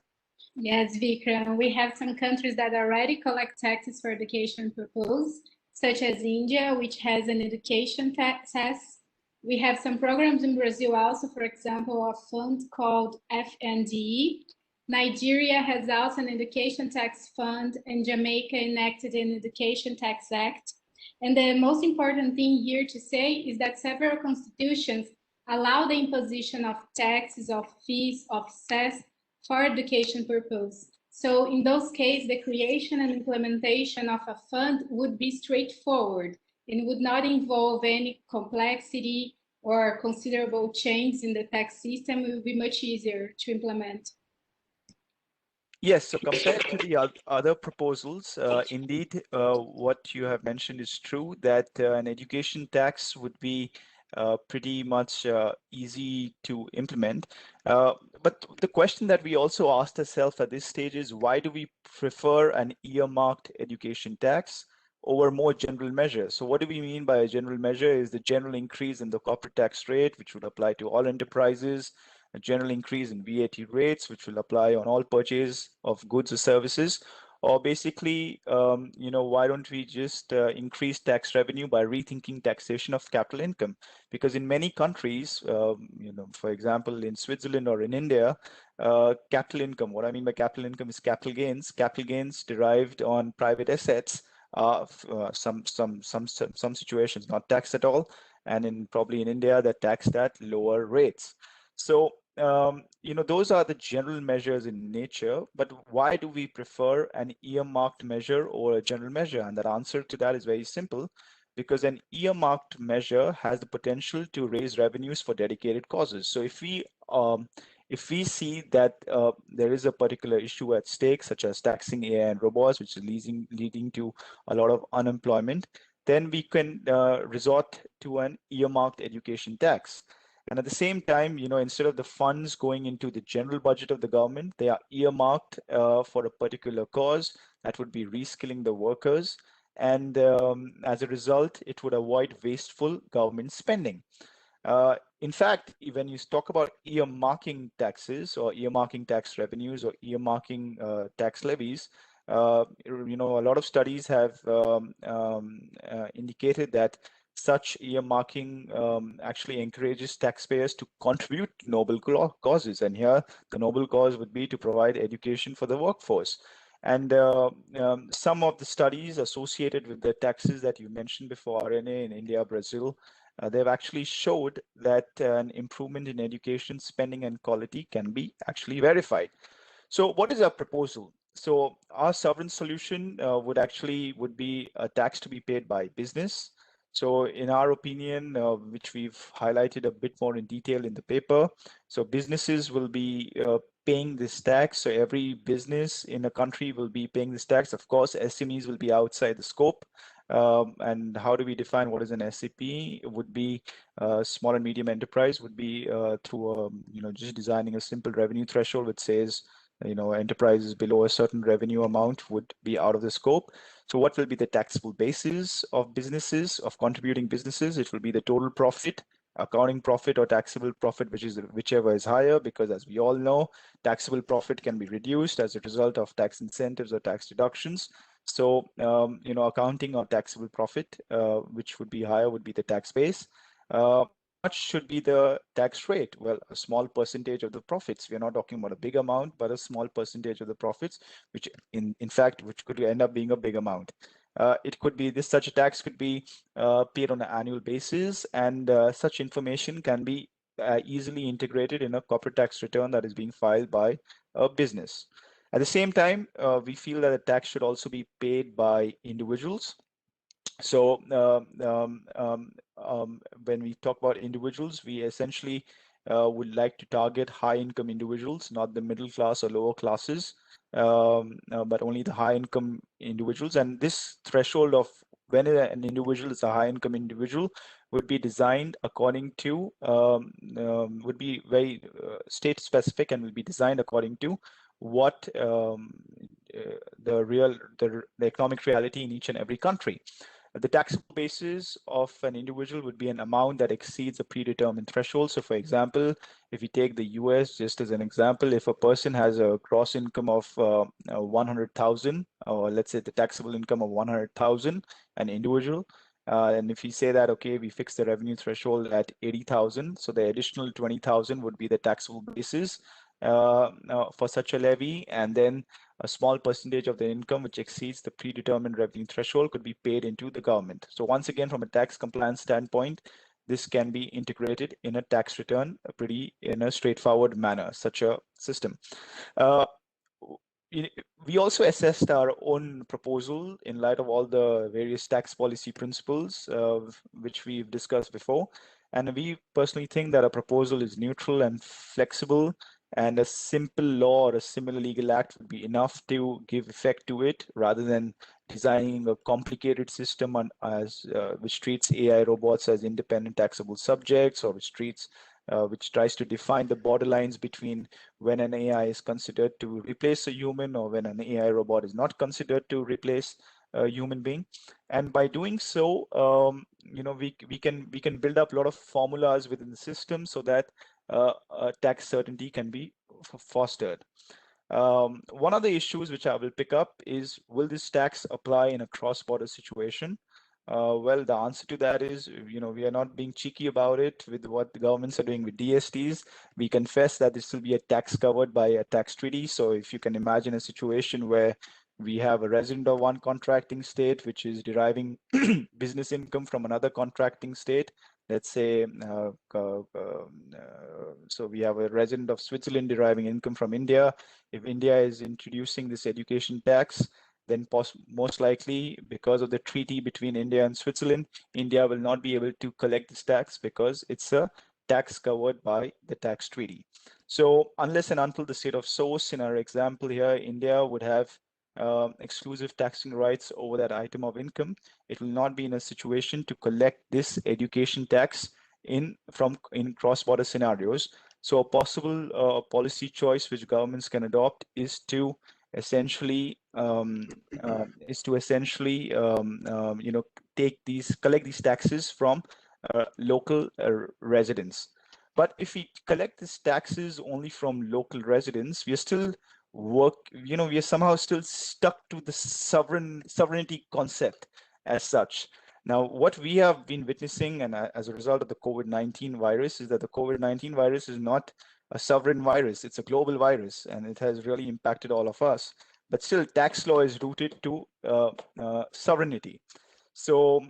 Yes, Vikram, we have some countries that already collect taxes for education purposes, such as India, which has an education tax. We have some programs in Brazil also, for example, a fund called FNDE. Nigeria has also an education tax fund, and Jamaica enacted an Education Tax Act. And the most important thing here to say is that several constitutions allow the imposition of taxes, of fees, of cess for education purpose. So in those cases, the creation and implementation of a fund would be straightforward and would not involve any complexity or considerable change in the tax system. It would be much easier to implement. Yes, so compared to the other proposals, indeed, what you have mentioned is true, that an education tax would be pretty much easy to implement. But the question that we also asked ourselves at this stage is, why do we prefer an earmarked education tax over more general measures? So what do we mean by a general measure is the general increase in the corporate tax rate, which would apply to all enterprises, a general increase in VAT rates, which will apply on all purchase of goods or services, or basically, why don't we just increase tax revenue by rethinking taxation of capital income? Because in many countries, for example, in Switzerland or in India, capital income, what I mean by capital income is capital gains derived on private assets, some situations not taxed at all, and probably in India, they're taxed at lower rates. So, those are the general measures in nature, but why do we prefer an earmarked measure or a general measure? And the answer to that is very simple, because an earmarked measure has the potential to raise revenues for dedicated causes. So if we see that there is a particular issue at stake, such as taxing AI and robots, which is leading to a lot of unemployment, then we can resort to an earmarked education tax. And at the same time, instead of the funds going into the general budget of the government, they are earmarked for a particular cause. That would be reskilling the workers. And as a result, it would avoid wasteful government spending. In fact, when you talk about earmarking taxes or earmarking tax revenues or earmarking tax levies, a lot of studies have indicated that such earmarking actually encourages taxpayers to contribute to noble causes. And here, the noble cause would be to provide education for the workforce. And some of the studies associated with the taxes that you mentioned before, Ariene, in India, Brazil, they've actually showed that an improvement in education spending and quality can be actually verified. So what is our proposal? So our sovereign solution would be a tax to be paid by business. So in our opinion, which we've highlighted a bit more in detail in the paper, so businesses will be paying this tax. So every business in a country will be paying this tax. Of course, SMEs will be outside the scope. And how do we define what is an SME? It would be small and medium enterprise would be through just designing a simple revenue threshold which says enterprises below a certain revenue amount would be out of the scope. So what will be the taxable basis of businesses, of contributing businesses? It will be the total profit, accounting profit or taxable profit, whichever is higher, because as we all know, taxable profit can be reduced as a result of tax incentives or tax deductions. So, accounting of taxable profit, which would be higher, would be the tax base. Much should be the tax rate? Well, a small percentage of the profits. We are not talking about a big amount, but a small percentage of the profits, which in fact, which could end up being a big amount. It could be such a tax could be paid on an annual basis, and such information can be easily integrated in a corporate tax return that is being filed by a business. At the same time, we feel that a tax should also be paid by individuals. So when we talk about individuals, we essentially would like to target high-income individuals, not the middle class or lower classes, but only the high-income individuals. And this threshold of when an individual is a high-income individual would be designed according to, would be very state-specific and will be designed according to what the economic reality in each and every country. The taxable basis of an individual would be an amount that exceeds a predetermined threshold. So for example, if we take the US just as an example, if a person has a gross income of 100,000, or let's say the taxable income of 100,000, an individual, and if we say that, okay, we fix the revenue threshold at 80,000, so the additional 20,000 would be the taxable basis for such a levy, and then a small percentage of the income which exceeds the predetermined revenue threshold could be paid into the government. So once again, from a tax compliance standpoint, this can be integrated in a tax return in a straightforward manner, such a system. We also assessed our own proposal in light of all the various tax policy principles which we've discussed before. And we personally think that our proposal is neutral and flexible, and a simple law or a similar legal act would be enough to give effect to it, rather than designing a complicated system which treats AI robots as independent taxable subjects, or which tries to define the borderlines between when an AI is considered to replace a human or when an AI robot is not considered to replace a human being. And by doing so, we can build up a lot of formulas within the system so that tax certainty can be fostered. One of the issues which I will pick up is, will this tax apply in a cross-border situation? Well, the answer to that is, we are not being cheeky about it with what the governments are doing with DSTs. We confess that this will be a tax covered by a tax treaty. So if you can imagine a situation where we have a resident of one contracting state which is deriving business income from another contracting state, let's say, so we have a resident of Switzerland deriving income from India. If India is introducing this education tax, then most likely, because of the treaty between India and Switzerland, India will not be able to collect this tax because it's a tax covered by the tax treaty. So unless and until the state of source, in our example here, India would have exclusive taxing rights over that item of income, it will not be in a situation to collect this education tax in cross-border scenarios. So a possible policy choice which governments can adopt is to essentially collect these taxes from local residents. But if we collect these taxes only from local residents, we are still we are somehow still stuck to the sovereignty concept as such. Now, what we have been witnessing, and as a result of the COVID-19 virus, is that the COVID-19 virus is not a sovereign virus, it's a global virus, and it has really impacted all of us. But still, tax law is rooted to sovereignty. So,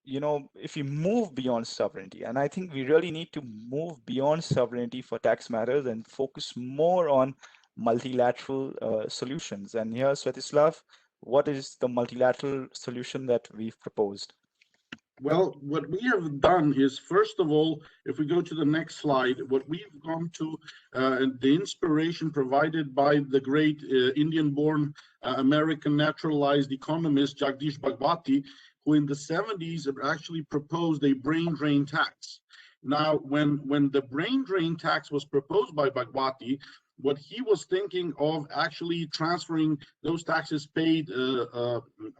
if you move beyond sovereignty, and I think we really need to move beyond sovereignty for tax matters and focus more on multilateral solutions. And here, Svetislav, what is the multilateral solution that we've proposed? Well, what we have done is, first of all, if we go to the next slide, what we've gone to, the inspiration provided by the great Indian-born American naturalized economist Jagdish Bhagwati, who in the 70s actually proposed a brain drain tax. Now, when the brain drain tax was proposed by Bhagwati, what he was thinking of actually transferring those taxes paid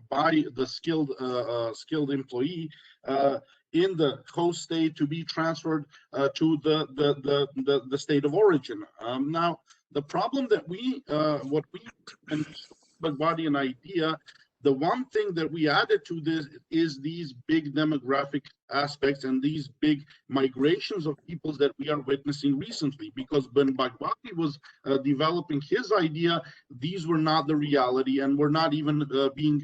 by the skilled employee in the host state to be transferred to the state of origin. Now, the problem that and Bhagwati an idea, the one thing that we added to this is these big demographic aspects and these big migrations of peoples that we are witnessing recently. Because when Bhagwati was developing his idea, these were not the reality and were not even being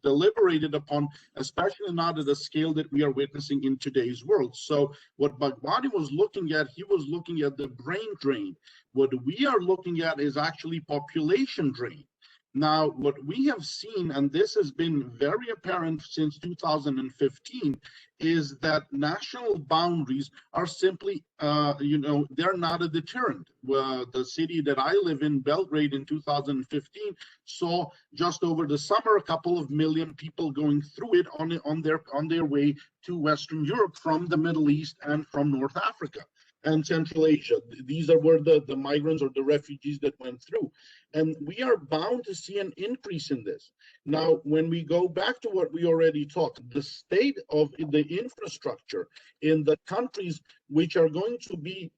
deliberated upon, especially not at the scale that we are witnessing in today's world. So what Bhagwati was looking at, he was looking at the brain drain. What we are looking at is actually population drain. Now, what we have seen, and this has been very apparent since 2015, is that national boundaries are simply, they're not a deterrent. The city that I live in, Belgrade, in 2015, saw just over the summer a couple of million people going through it on their way to Western Europe from the Middle East and from North Africa and Central Asia. These are where the migrants or the refugees that went through. And we are bound to see an increase in this. Now, when we go back to what we already talked, the state of the infrastructure in the countries which are going to be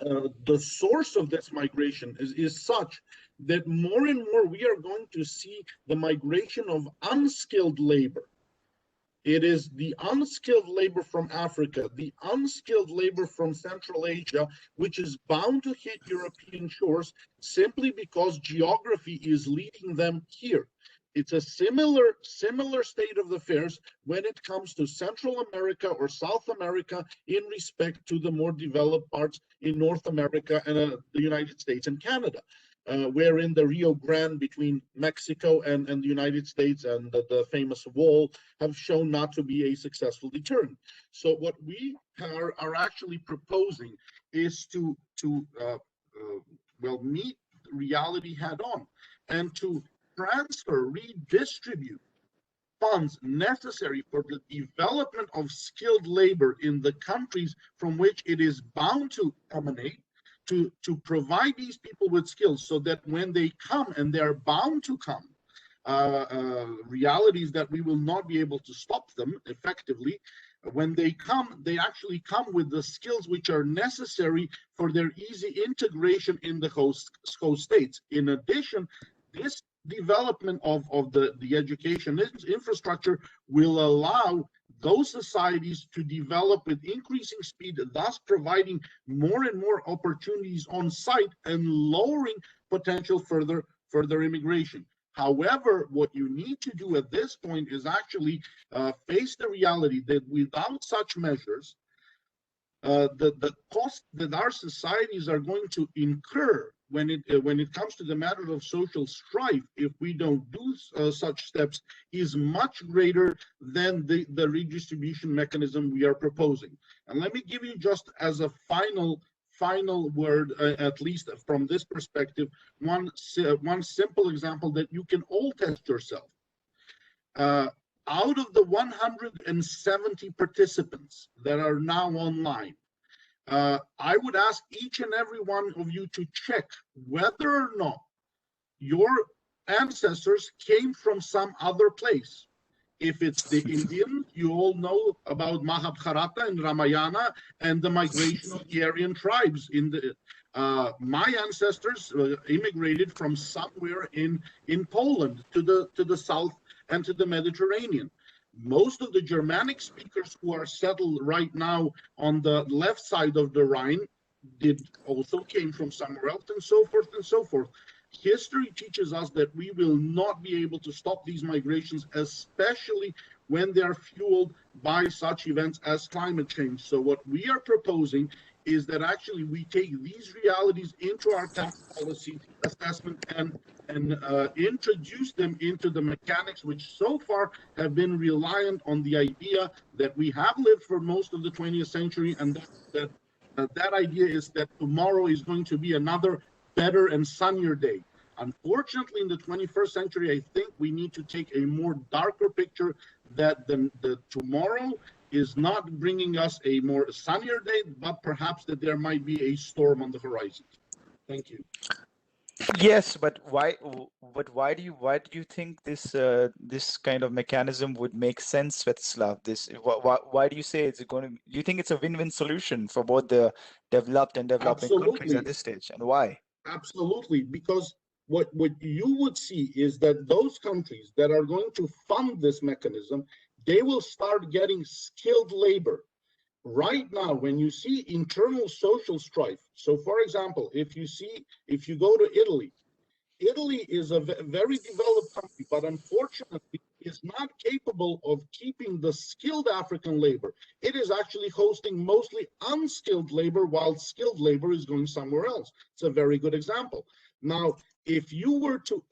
the source of this migration is such that more and more we are going to see the migration of unskilled labor. It is the unskilled labor from Africa, the unskilled labor from Central Asia, which is bound to hit European shores simply because geography is leading them here. It's a similar state of affairs when it comes to Central America or South America in respect to the more developed parts in North America and the United States and Canada. Wherein the Rio Grande between Mexico and the United States and the famous wall have shown not to be a successful deterrent. So what we are actually proposing is to meet reality head on and to redistribute funds necessary for the development of skilled labor in the countries from which it is bound to emanate, to provide these people with skills so that when they come, and they're bound to come, realities that we will not be able to stop them effectively. When they come, they actually come with the skills which are necessary for their easy integration in the host states. In addition, this development of the education infrastructure will allow those societies to develop with increasing speed, thus providing more and more opportunities on site and lowering potential further immigration. However, what you need to do at this point is actually face the reality that without such measures, the cost that our societies are going to incur when it comes to the matter of social strife, if we don't do such steps, is much greater than the redistribution mechanism we are proposing. And let me give you just as a final word, at least from this perspective, one simple example that you can all test yourself. Out of the 170 participants that are now online, I would ask each and every one of you to check whether or not your ancestors came from some other place. If it's the Indian, you all know about Mahabharata and Ramayana and the migration of the Aryan tribes. My ancestors immigrated from somewhere in Poland to the south and to the Mediterranean. Most of the Germanic speakers who are settled right now on the left side of the Rhine also came from somewhere else, and so forth and so forth. History teaches us that we will not be able to stop these migrations, especially when they are fueled by such events as climate change. So what we are proposing is that actually we take these realities into our tax policy assessment and introduce them into the mechanics which so far have been reliant on the idea that we have lived for most of the 20th century, and that idea is that tomorrow is going to be another better and sunnier day. Unfortunately, in the 21st century, I think we need to take a more darker picture that the tomorrow is not bringing us a more sunnier day, but perhaps that there might be a storm on the horizon. Thank you. Yes, but why do you think this kind of mechanism would make sense, Svetislav? Why do you say it's going to? Do you think it's a win-win solution for both the developed and developing countries at this stage, and why? Absolutely, because what you would see is that those countries that are going to fund this mechanism, they will start getting skilled labor. Right now, when you see internal social strife, so for example, if you go to Italy, Italy is a very developed country, but unfortunately is not capable of keeping the skilled African labor. It is actually hosting mostly unskilled labor, while skilled labor is going somewhere else. It's a very good example. Now, if you were to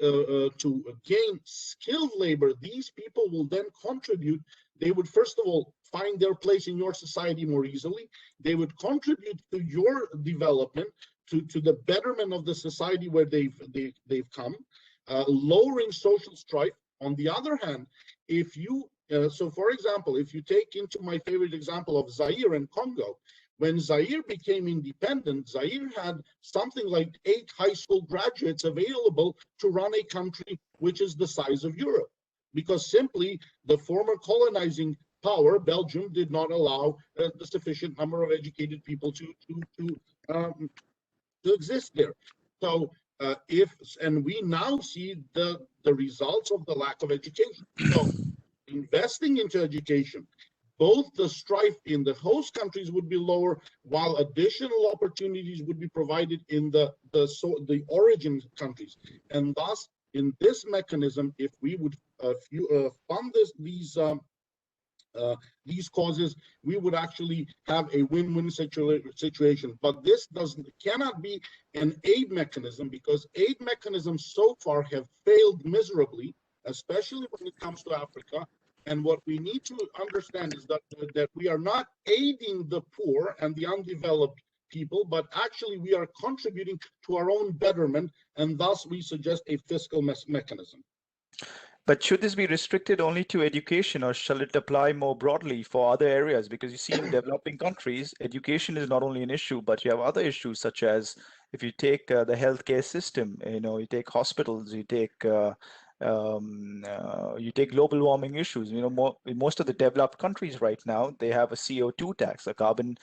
gain skilled labor, these people will then contribute. They would first of all find their place in your society more easily. They would contribute to your development, to the betterment of the society where they've come, lowering social strife. On the other hand, if you so for example, if you take into my favorite example of Zaire and Congo, when Zaire became independent, Zaire had something like 8 high school graduates available to run a country which is the size of Europe, because simply the former colonizing power, Belgium, did not allow the sufficient number of educated people to exist there. So and we now see the results of the lack of education. So investing into education, both the strife in the host countries would be lower, while additional opportunities would be provided in the origin countries. And thus, in this mechanism, if we would fund these causes, we would actually have a win-win situation. But this cannot be an aid mechanism, because aid mechanisms so far have failed miserably, especially when it comes to Africa. And what we need to understand is that we are not aiding the poor and the undeveloped people, but actually we are contributing to our own betterment, and thus we suggest a fiscal mechanism. But should this be restricted only to education, or shall it apply more broadly for other areas? Because you see, in developing countries, education is not only an issue, but you have other issues, such as if you take the healthcare system, you take hospitals, you take global warming issues. In most of the developed countries right now, they have a CO2 tax, a carbon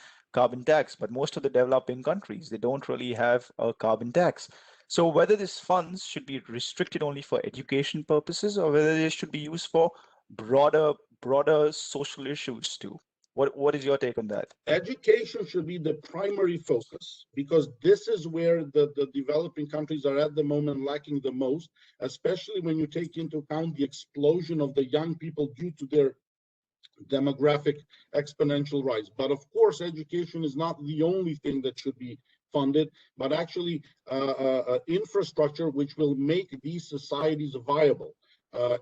tax, but most of the developing countries, they don't really have a carbon tax. So whether these funds should be restricted only for education purposes, or whether they should be used for broader social issues too. What is your take on that? Education should be the primary focus, because this is where the developing countries are at the moment lacking the most, especially when you take into account the explosion of the young people due to their demographic exponential rise. But of course, education is not the only thing that should be funded, but actually infrastructure which will make these societies viable.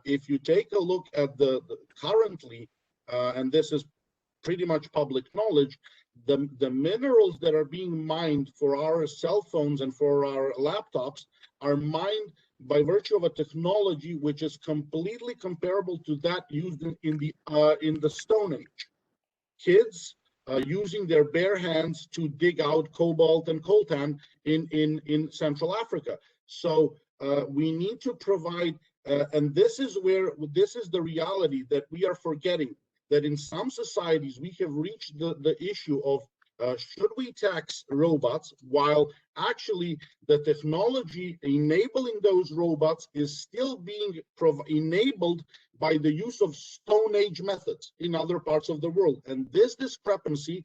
If you take a look at the currently, and this is pretty much public knowledge, the minerals that are being mined for our cell phones and for our laptops are mined by virtue of a technology which is completely comparable to that used in the Stone Age. Kids using their bare hands to dig out cobalt and coltan in Central Africa. So we need to provide, and this is the reality that we are forgetting, that in some societies we have reached the issue of should we tax robots, while actually the technology enabling those robots is still being enabled by the use of Stone Age methods in other parts of the world. And this discrepancy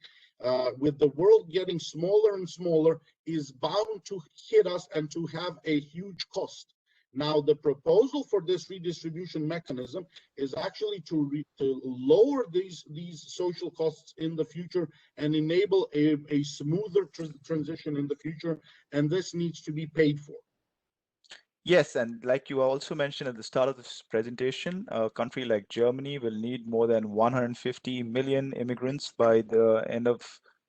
with the world getting smaller and smaller is bound to hit us and to have a huge cost. Now, the proposal for this redistribution mechanism is actually to lower these social costs in the future and enable a smoother transition in the future, and this needs to be paid for. Yes, and like you also mentioned at the start of this presentation, a country like Germany will need more than 150 million immigrants by the end of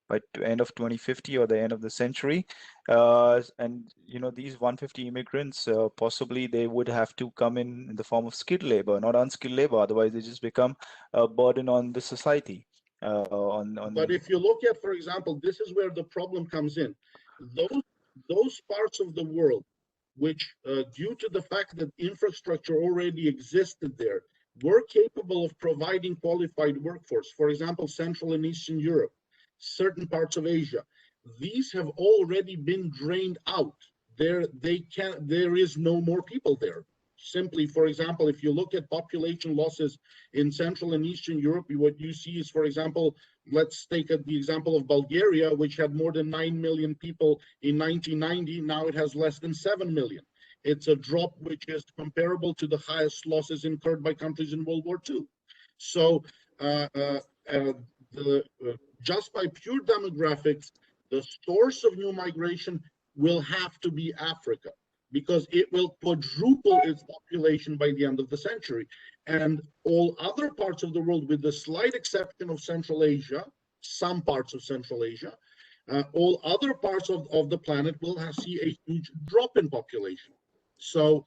2050 or the end of the century, and these 150 immigrants possibly they would have to come in the form of skilled labor, not unskilled labor. Otherwise, they just become a burden on the society. But if you look at, for example, this is where the problem comes in. Those parts of the world which, due to the fact that infrastructure already existed there, were capable of providing qualified workforce. For example, Central and Eastern Europe, certain parts of Asia, these have already been drained out. There is no more people there. Simply, for example, if you look at population losses in Central and Eastern Europe, what you see is, for example, let's take the example of Bulgaria, which had more than 9 million people in 1990. Now it has less than 7 million. It's a drop which is comparable to the highest losses incurred by countries in World War II. So just by pure demographics, the source of new migration will have to be Africa, because it will quadruple its population by the end of the century. And all other parts of the world, with the slight exception of Central Asia, some parts of Central Asia, all other parts of the planet will see a huge drop in population. So,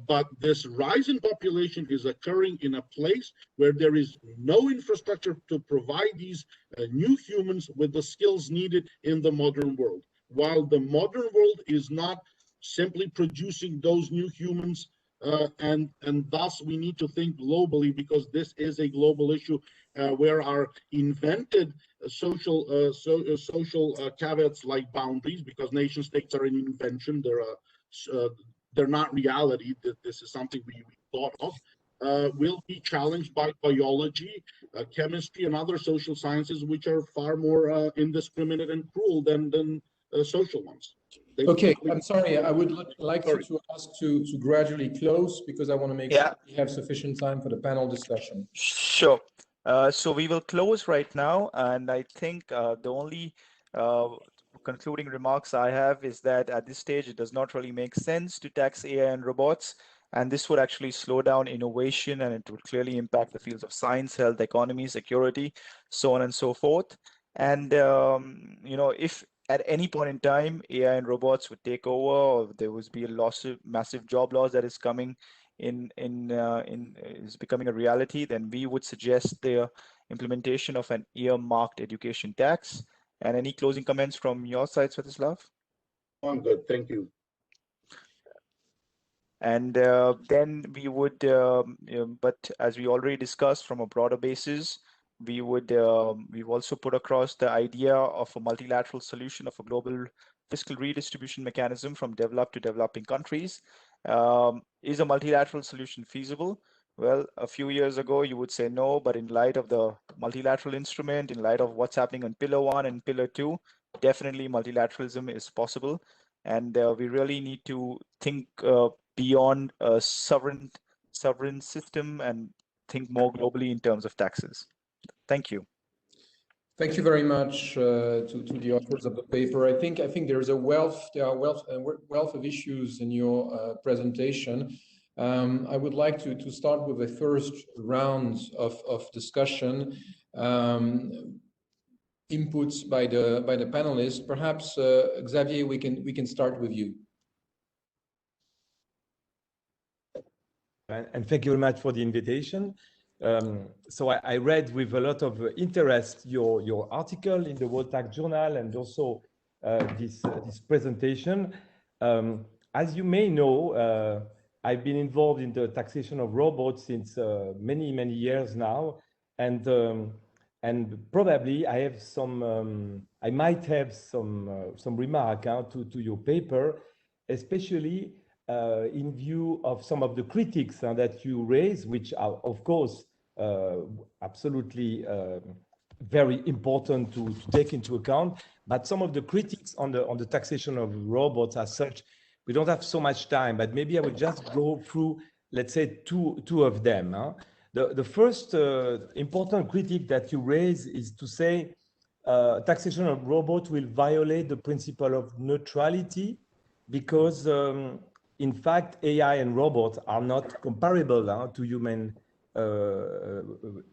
but this rise in population is occurring in a place where there is no infrastructure to provide these new humans with the skills needed in the modern world. While the modern world is not simply producing those new humans, and thus we need to think globally, because this is a global issue where our invented social caveats like boundaries, because nation states are an invention, they're not reality, that this is something we thought of, will be challenged by biology, chemistry, and other social sciences, which are far more indiscriminate and cruel than social ones. Okay, I'm sorry, I would like to ask to gradually close, because I want to make sure we have sufficient time for the panel discussion. Sure. So we will close right now, and I think the only concluding remarks I have is that at this stage it does not really make sense to tax AI and robots, and this would actually slow down innovation, and it would clearly impact the fields of science, health, economy, security, so on and so forth. And if at any point in time AI and robots would take over, or there would be a massive job loss that is coming is becoming a reality, then we would suggest the implementation of an earmarked education tax. And any closing comments from your side, Svetislav? I'm good, thank you. And then we would, but as we already discussed from a broader basis, we've also put across the idea of a multilateral solution of a global fiscal redistribution mechanism from developed to developing countries. Is a multilateral solution feasible? Well, a few years ago, you would say no, but in light of the multilateral instrument, in light of what's happening on Pillar 1 and Pillar 2, definitely multilateralism is possible. And we really need to think beyond a sovereign system and think more globally in terms of taxes. Thank you. Thank you very much to the authors of the paper. I think there are wealth of issues in your presentation. I would like to start with the first round of discussion, inputs by the panelists. Perhaps Xavier, we can start with you. And thank you very much for the invitation. So I read with a lot of interest your article in the World Tax Journal and also this presentation. As you may know, I've been involved in the taxation of robots since many years now, and probably I have some I might have some remark to your paper, especially in view of some of the critiques that you raise, which are of course absolutely very important to take into account, but some of the critiques on the taxation of robots as such, we don't have so much time, but maybe I would just go through, let's say, two of them. The first important critique that you raise is to say taxation of robots will violate the principle of neutrality because, in fact, AI and robots are not comparable to human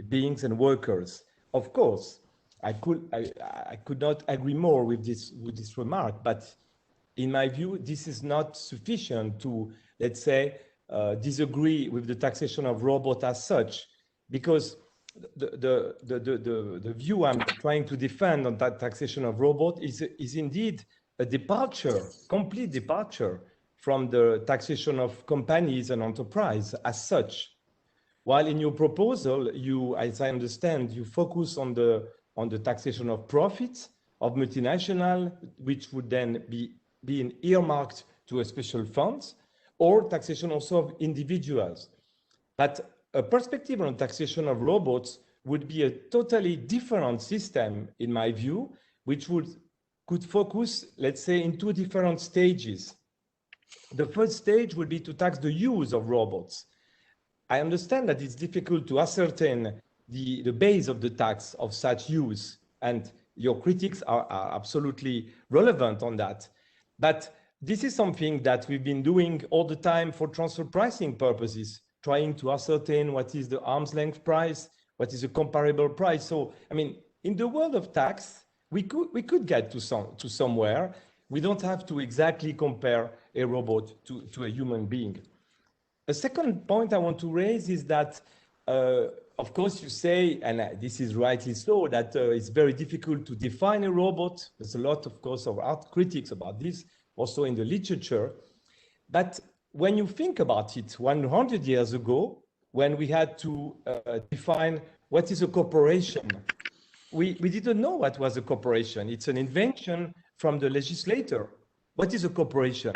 beings and workers. Of course, I could not agree more with this remark, but in my view, this is not sufficient to, let's say, disagree with the taxation of robots as such, because the view I'm trying to defend on that taxation of robots is indeed a departure, complete departure from the taxation of companies and enterprise as such. While in your proposal, you, as I understand, you focus on the taxation of profits of multinational, which would then be earmarked to a special funds, or taxation also of individuals. But a perspective on taxation of robots would be a totally different system, in my view, which could focus, let's say, in two different stages. The first stage would be to tax the use of robots. I understand that it's difficult to ascertain the base of the tax of such use, and your critics are absolutely relevant on that. But this is something that we've been doing all the time for transfer pricing purposes, trying to ascertain what is the arm's length price, what is a comparable price. So, I mean, in the world of tax, we could get to somewhere. We don't have to exactly compare a robot to a human being. A second point I want to raise is that, of course, you say, and this is rightly so, that it's very difficult to define a robot. There's a lot, of course, of art critics about this, also in the literature. But when you think about it, 100 years ago, when we had to define what is a corporation, we didn't know what was a corporation. It's an invention from the legislator. What is a corporation?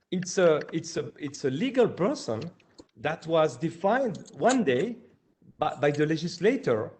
It's a legal person that was defined one day by the legislator.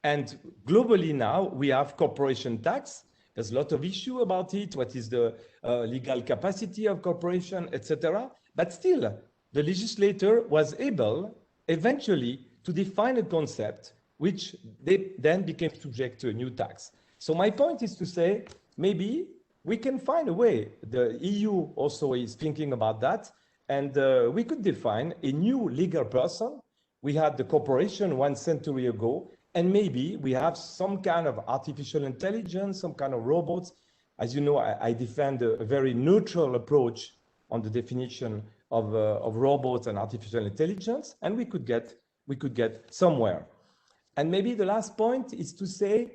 And globally now, we have corporation tax. There's a lot of issue about it. What is the legal capacity of corporation, etc. But still, the legislator was able eventually to define a concept which they then became subject to a new tax. So my point is to say, maybe we can find a way. The EU also is thinking about that. And we could define a new legal person. We had the corporation 1 century ago, and maybe we have some kind of artificial intelligence, some kind of robots. As you know, I defend a very neutral approach on the definition of robots and artificial intelligence, and we could get somewhere. And maybe the last point is to say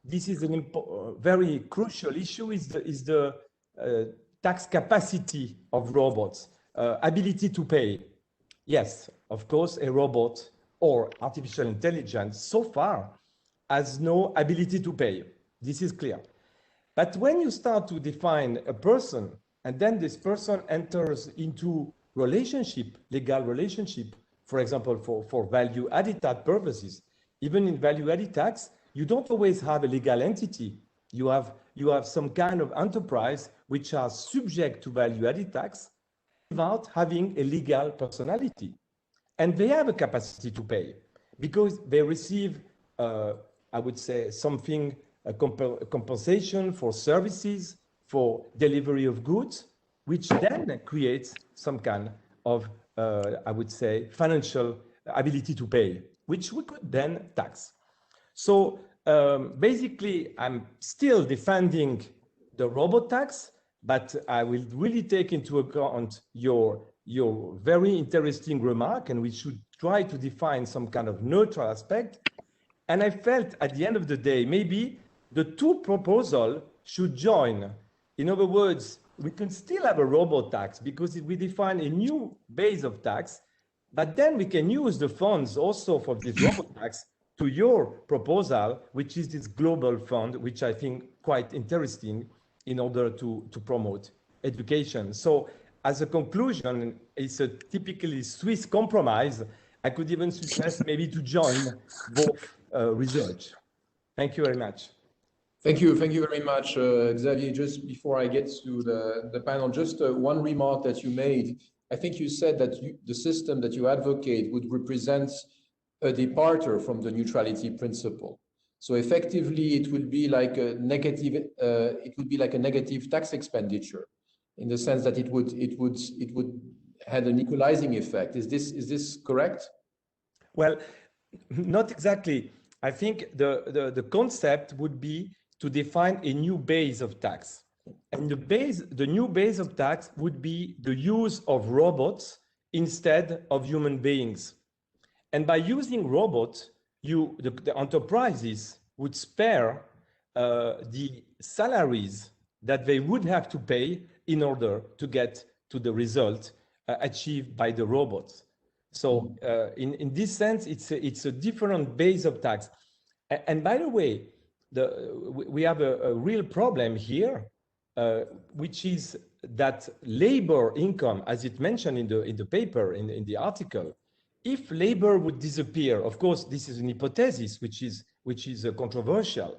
this is a very crucial issue: is the tax capacity of robots, ability to pay. Yes, of course, a robot or artificial intelligence so far has no ability to pay. This is clear. But when you start to define a person, and then this person enters into relationship, legal relationship for example, for value-added tax purposes. Even in value-added tax, you don't always have a legal entity. You have some kind of enterprise which are subject to value-added tax without having a legal personality. And they have a capacity to pay because they receive, I would say, something, a compensation for services, for delivery of goods, which then creates some kind of, I would say, financial ability to pay, which we could then tax. So basically, I'm still defending the robot tax, but I will really take into account your very interesting remark, and we should try to define some kind of neutral aspect. And I felt at the end of the day, maybe the two proposals should join. In other words, we can still have a robot tax because we define a new base of tax, but then we can use the funds also for this robot tax to your proposal, which is this global fund, which I think quite interesting in order to promote education. So as a conclusion, it's a typically Swiss compromise. I could even suggest maybe to join both research. Thank you very much. Thank you very much, Xavier. Just before I get to the panel, just one remark that you made. I think you said that the system that you advocate would represent a departure from the neutrality principle. So effectively, it would be like a negative. It would be like a negative tax expenditure, in the sense that it would have an equalizing effect. Is this correct? Well, not exactly. I think the concept would be to define a new base of tax, and the new base of tax would be the use of robots instead of human beings. And by using robots, the enterprises would spare the salaries that they would have to pay in order to get to the result achieved by the robots. So in this sense, it's a different base of tax. And by the way, we have a real problem here, which is that labor income, as it mentioned in the paper, in the article, if labor would disappear, of course, this is an hypothesis which is controversial,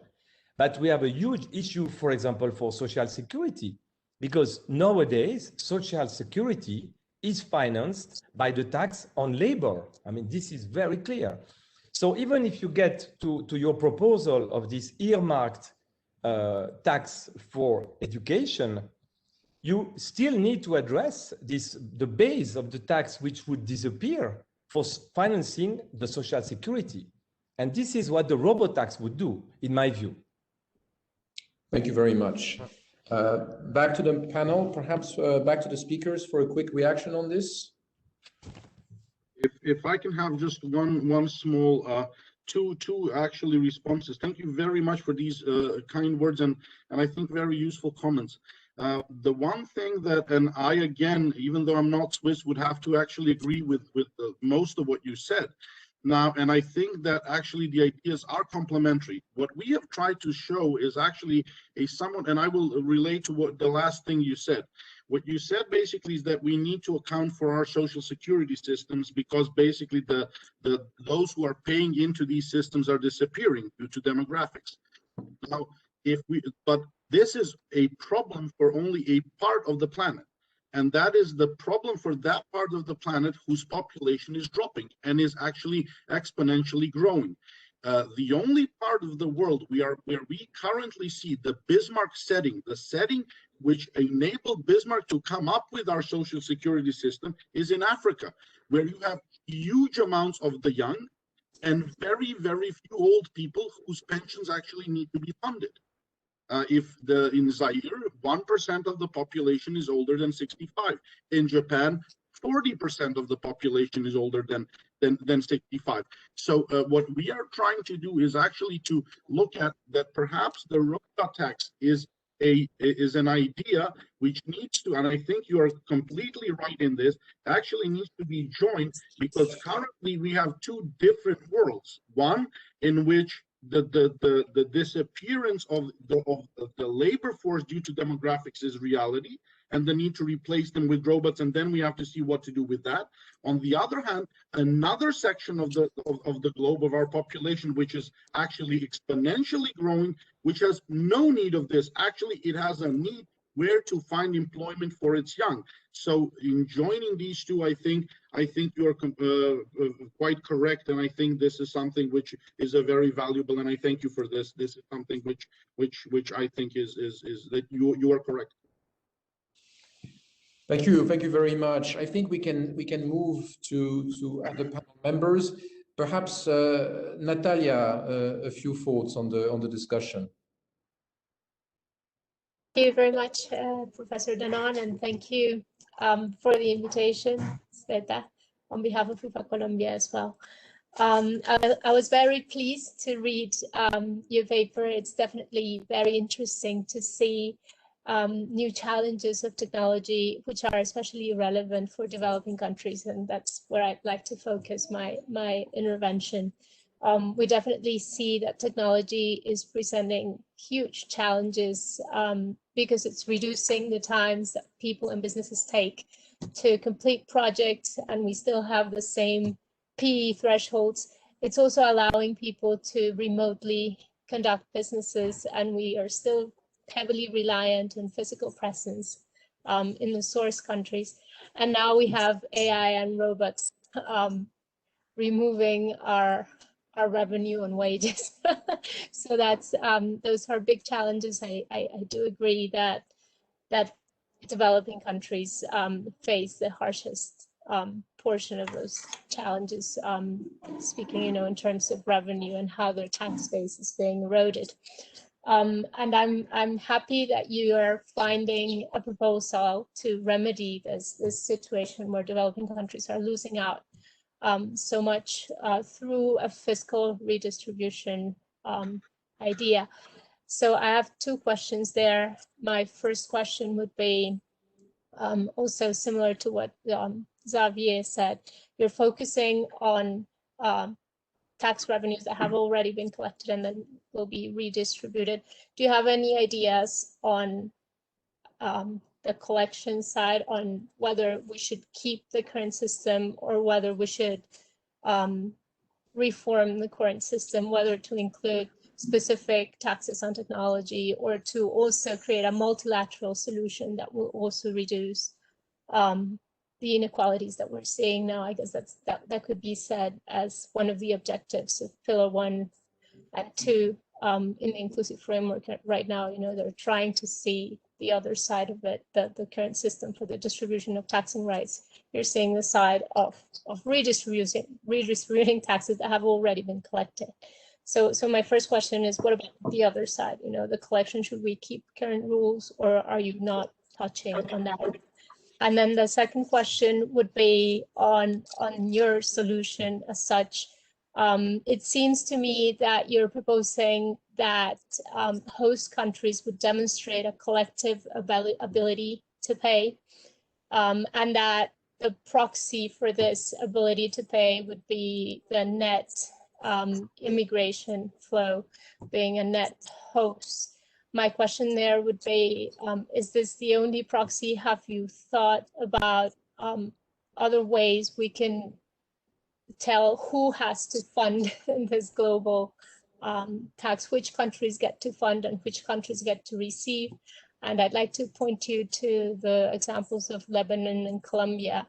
but we have a huge issue, for example, for social security, because nowadays social security is financed by the tax on labor. I mean, this is very clear. So even if you get to your proposal of this earmarked tax for education, you still need to address the base of the tax which would disappear for financing the social security. And this is what the robot tax would do, in my view. Thank you very much. Back to the panel, perhaps back to the speakers for a quick reaction on this. If I can have just one small two actually responses. Thank you very much for these kind words and I think very useful comments. The one thing that, and I again, even though I'm not Swiss, would have to actually agree with most of what you said. Now, and I think that actually the ideas are complementary. What we have tried to show is actually and I will relate to what the last thing you said. What you said basically is that we need to account for our social security systems because basically those who are paying into these systems are disappearing due to demographics. Now, but this is a problem for only a part of the planet. And that is the problem for that part of the planet whose population is dropping and is actually exponentially growing. The only part of the world where we currently see the Bismarck setting, the setting which enabled Bismarck to come up with our social security system, is in Africa, where you have huge amounts of the young and very, very few old people whose pensions actually need to be funded. In Zaire, 1% of the population is older than 65. In Japan, 40% of the population is older than 65. So what we are trying to do is actually to look at that perhaps the robot tax is an idea which needs to, and I think you are completely right in this, actually needs to be joined, because currently we have two different worlds. One in which the disappearance of the labor force due to demographics is reality, and the need to replace them with robots, and then we have to see what to do with that. On the other hand, another section of the globe of our population, which is actually exponentially growing, which has no need of this. Actually, it has a need where to find employment for its young. So in joining these two, I think you're quite correct, and I think this is something which is a very valuable, and I thank you for this. This is something which I think is that you are correct. Thank you very much. I think we can move to other panel members. Perhaps Natalia, a few thoughts on the discussion. Thank you very much, Professor Danon, and thank you for the invitation, Sveta, on behalf of FIFA Colombia as well. I was very pleased to read your paper. It's definitely very interesting to see new challenges of technology, which are especially relevant for developing countries, and that's where I'd like to focus my intervention. We definitely see that technology is presenting huge challenges because it's reducing the times that people and businesses take to complete projects, and we still have the same PE thresholds. It's also allowing people to remotely conduct businesses, and we are still heavily reliant on physical presence in the source countries. And now we have AI and robots removing our revenue and wages. So that's those are big challenges. I do agree that developing countries face the harshest portion of those challenges, speaking, in terms of revenue and how their tax base is being eroded. And I'm happy that you are finding a proposal to remedy this situation where developing countries are losing out so much through a fiscal redistribution idea. So I have two questions there. My first question would be also similar to what Xavier said. You're focusing on tax revenues that have already been collected and then will be redistributed. Do you have any ideas on the collection side, on whether we should keep the current system or whether we should reform the current system, whether to include specific taxes on technology or to also create a multilateral solution that will also reduce the inequalities that we're seeing now? I guess that could be said as one of the objectives of Pillar 1 and 2 in the inclusive framework right now. They're trying to see the other side of it, the current system for the distribution of taxing rights. You're seeing the side of redistributing taxes that have already been collected. So my first question is, what about the other side? The collection, should we keep current rules, or are you not touching on that? And then the second question would be on your solution as such. It seems to me that you're proposing that host countries would demonstrate a collective ability to pay, and that the proxy for this ability to pay would be the net immigration flow, being a net host. My question there would be, is this the only proxy? Have you thought about other ways we can tell who has to fund this global tax, which countries get to fund and which countries get to receive? And I'd like to point you to the examples of Lebanon and Colombia,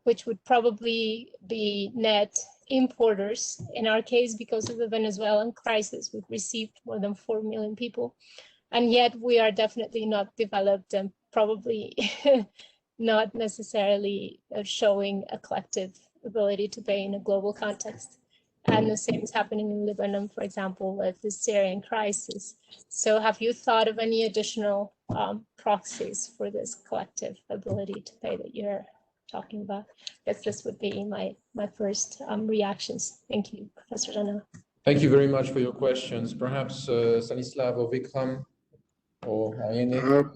which would probably be net importers. In our case, because of the Venezuelan crisis, we've received more than 4 million people. And yet we are definitely not developed and probably not necessarily showing a collective ability to pay in a global context. And the same is happening in Lebanon, for example, with the Syrian crisis. So have you thought of any additional proxies for this collective ability to pay that you're talking about? I guess this would be my first reactions. Thank you, Professor Danon. Thank you very much for your questions. Perhaps Svetislav or Vikram or Ariene?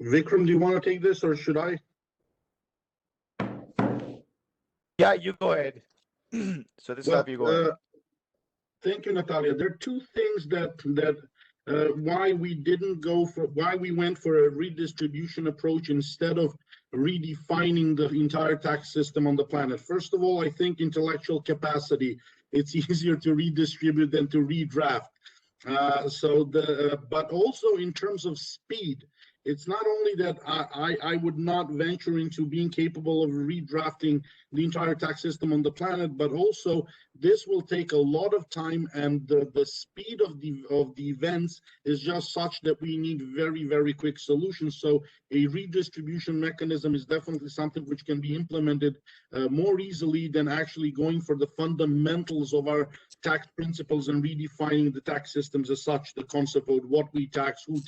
Vikram, do you want to take this, or should I? Yeah, you go ahead. So this is you go ahead. Thank you, Natalia. There are two things why we went for a redistribution approach instead of redefining the entire tax system on the planet. First of all, I think intellectual capacity. It's easier to redistribute than to redraft. But also in terms of speed, it's not only that I would not venture into being capable of redrafting the entire tax system on the planet, but also this will take a lot of time, and the speed of the events is just such that we need very, very quick solutions. So a redistribution mechanism is definitely something which can be implemented more easily than actually going for the fundamentals of our tax principles and redefining the tax systems as such, the concept of what we tax, who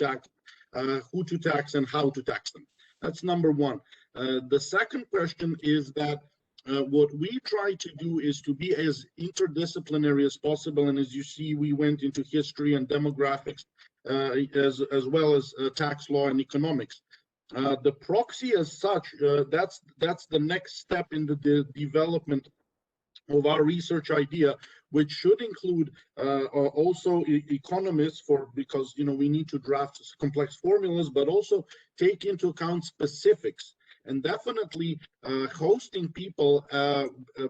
to tax, and how to tax them. That's number one. The second question is that what we try to do is to be as interdisciplinary as possible. And as you see, we went into history and demographics as well as tax law and economics. The proxy as such, that's the next step in the development of our research idea, which should include also economists, because we need to draft complex formulas, but also take into account specifics. And definitely hosting people,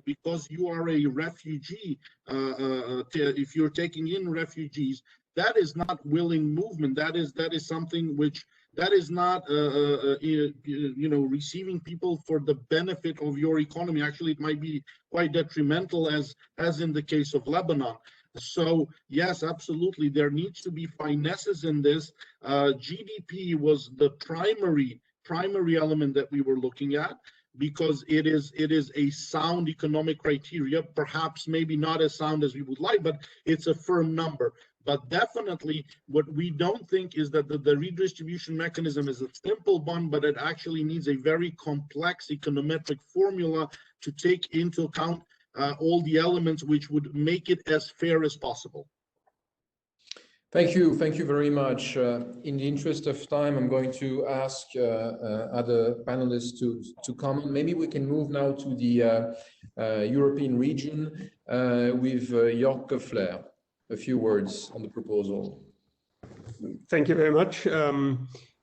because you are a refugee, if you're taking in refugees, that is not willing movement. That is something which, that is not receiving people for the benefit of your economy. Actually, it might be quite detrimental, as in the case of Lebanon. So yes, absolutely, there needs to be finesses in this. GDP was the primary element that we were looking at, because it is a sound economic criteria, perhaps maybe not as sound as we would like, but it's a firm number. But definitely what we don't think is that the redistribution mechanism is a simple one, but it actually needs a very complex econometric formula to take into account all the elements which would make it as fair as possible. Thank you very much. In the interest of time, I'm going to ask other panelists to comment. Maybe we can move now to the European region with Georg Kofler. A few words on the proposal. Thank you very much.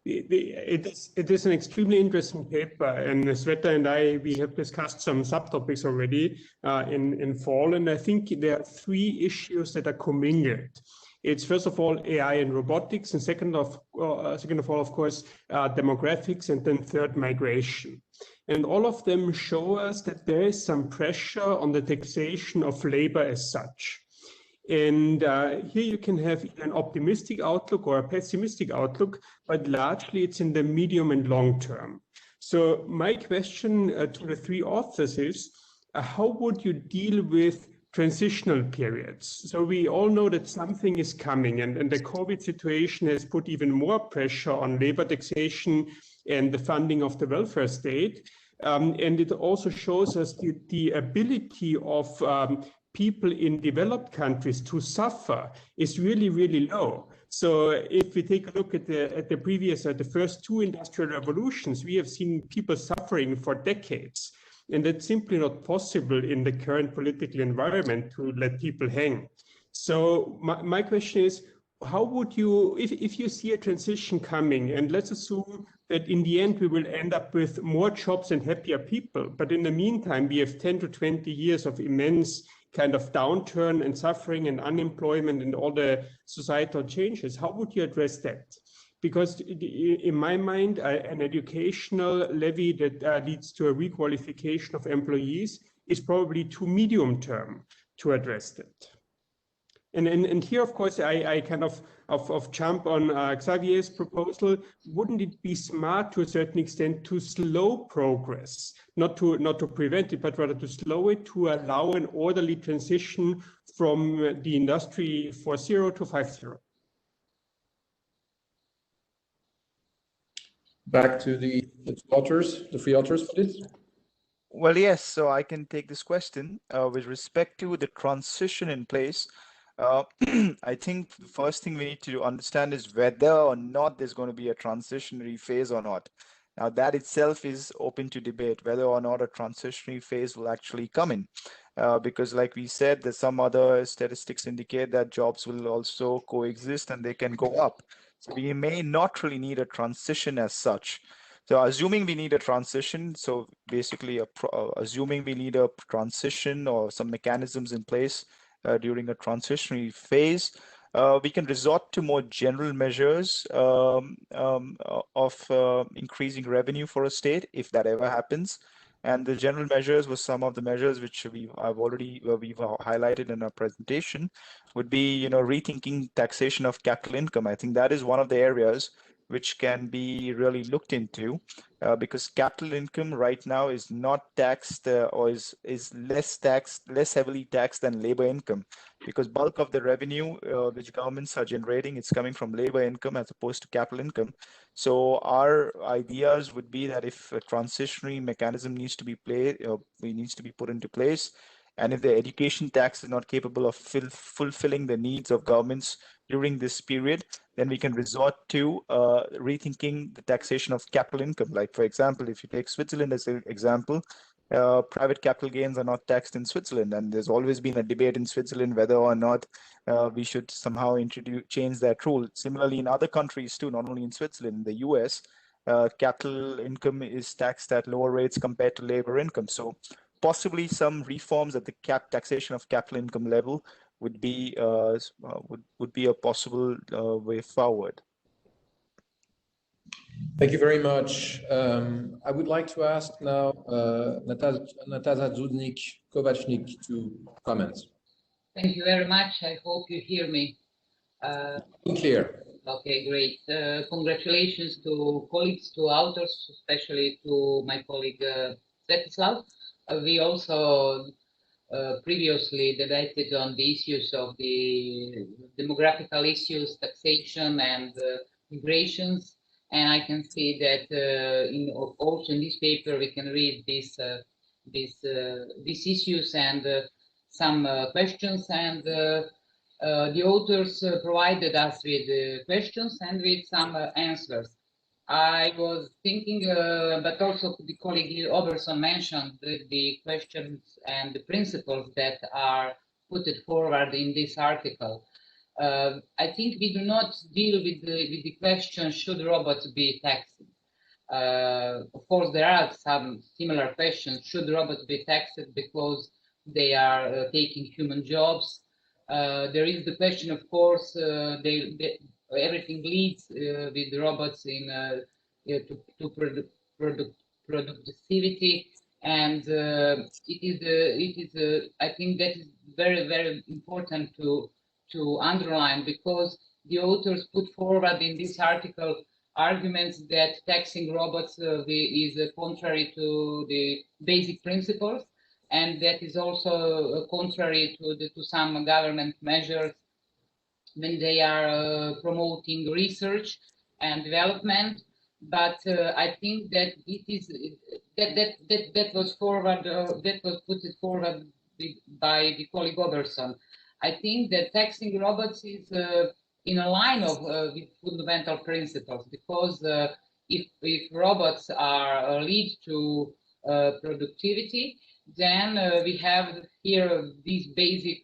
It is an extremely interesting paper, and Sveta and we have discussed some subtopics already in fall, and I think there are three issues that are commingled. It's first of all AI and robotics, and second of all, of course, demographics, and then third, migration. And all of them show us that there is some pressure on the taxation of labor as such. And here you can have an optimistic outlook or a pessimistic outlook, but largely it's in the medium and long term. So my question to the three authors is, how would you deal with transitional periods? So we all know that something is coming, and the COVID situation has put even more pressure on labor taxation and the funding of the welfare state. And it also shows us the ability of people in developed countries to suffer is really, really low. So if we take a look at the first two industrial revolutions, we have seen people suffering for decades. And that's simply not possible in the current political environment to let people hang. So my question is, how would you, if you see a transition coming, and let's assume that in the end we will end up with more jobs and happier people, but in the meantime we have 10 to 20 years of immense kind of downturn and suffering and unemployment and all the societal changes, how would you address that? Because in my mind, an educational levy that leads to a requalification of employees is probably too medium term to address that. And here, of course, I kind of jump on Xavier's proposal. Wouldn't it be smart to a certain extent to slow progress, not to prevent it, but rather to slow it, to allow an orderly transition from the industry 4.0 to 5.0? Back to the three authors for this. Well, yes, so I can take this question with respect to the transition in place. I think the first thing we need to understand is whether or not there's going to be a transitionary phase or not. Now that itself is open to debate whether or not a transitionary phase will actually come in. Because like we said, there's some other statistics indicate that jobs will also coexist and they can go up. So we may not really need a transition as such. So assuming we need a transition, so basically assuming we need a transition or some mechanisms in place during a transitionary phase, we can resort to more general measures of increasing revenue for a state if that ever happens. And the general measures were some of the measures which we've highlighted in our presentation would be, rethinking taxation of capital income. I think that is one of the areas which can be really looked into because capital income right now is not taxed or is less heavily taxed than labor income, because bulk of the revenue which governments are generating, it's coming from labor income as opposed to capital income. So our ideas would be that if a transitionary mechanism needs to be put into place, and if the education tax is not capable of fulfilling the needs of governments during this period, then we can resort to rethinking the taxation of capital income. Like, for example, if you take Switzerland as an example, private capital gains are not taxed in Switzerland. And there's always been a debate in Switzerland whether or not we should somehow change that rule. Similarly, in other countries too, not only in Switzerland, in the US, capital income is taxed at lower rates compared to labor income. So possibly some reforms at the taxation of capital income level would be a possible way forward. Thank you very much. I would like to ask now Natalia Žunić-Kovačević to comment. Thank you very much. I hope you hear me. Clear. Okay, great. Congratulations to colleagues, to authors, especially to my colleague Svetislav. We also previously debated on the issues of the demographical issues, taxation, and migrations. And I can see that also in this paper we can read these issues and some questions. And the authors provided us with questions and with some answers. I was thinking, but also the colleague Oberson mentioned the questions and the principles that are put forward in this article. I think we do not deal with the question, should robots be taxed? Of course, there are some similar questions. Should robots be taxed because they are taking human jobs? There is the question, of course, everything leads with robots to productivity, and it is I think that is very, very important to underline, because the authors put forward in this article arguments that taxing robots is contrary to the basic principles, and that is also contrary to some government measures when they are promoting research and development. But I think that it is that was put forward by the colleague Oberson. I think that taxing robots is in a line with fundamental principles, because if robots lead to productivity, then we have here this basic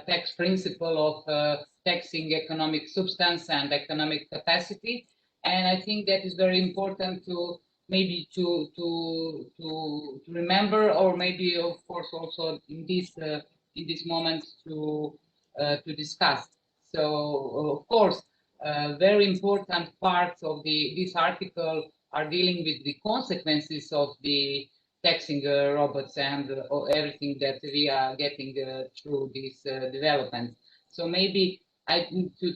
tax principle of taxing economic substance and economic capacity, and I think that is very important to maybe to remember, or maybe of course also in this moment to discuss. So of course, very important parts of this article are dealing with the consequences of the taxing robots and everything that we are getting through this development. So maybe I need to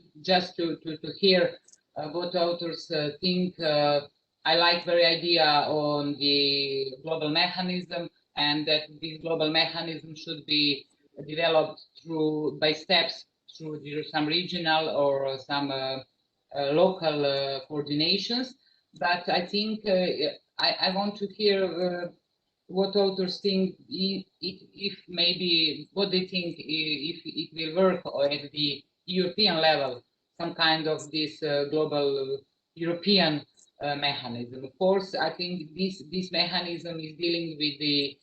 hear what authors think. I like very idea on the global mechanism, and that this global mechanism should be developed by steps through some regional or some local coordinations. But I think I want to hear what authors think, if maybe what they think if it will work at the European level, some kind of this global European mechanism. Of course, I think this mechanism is dealing with the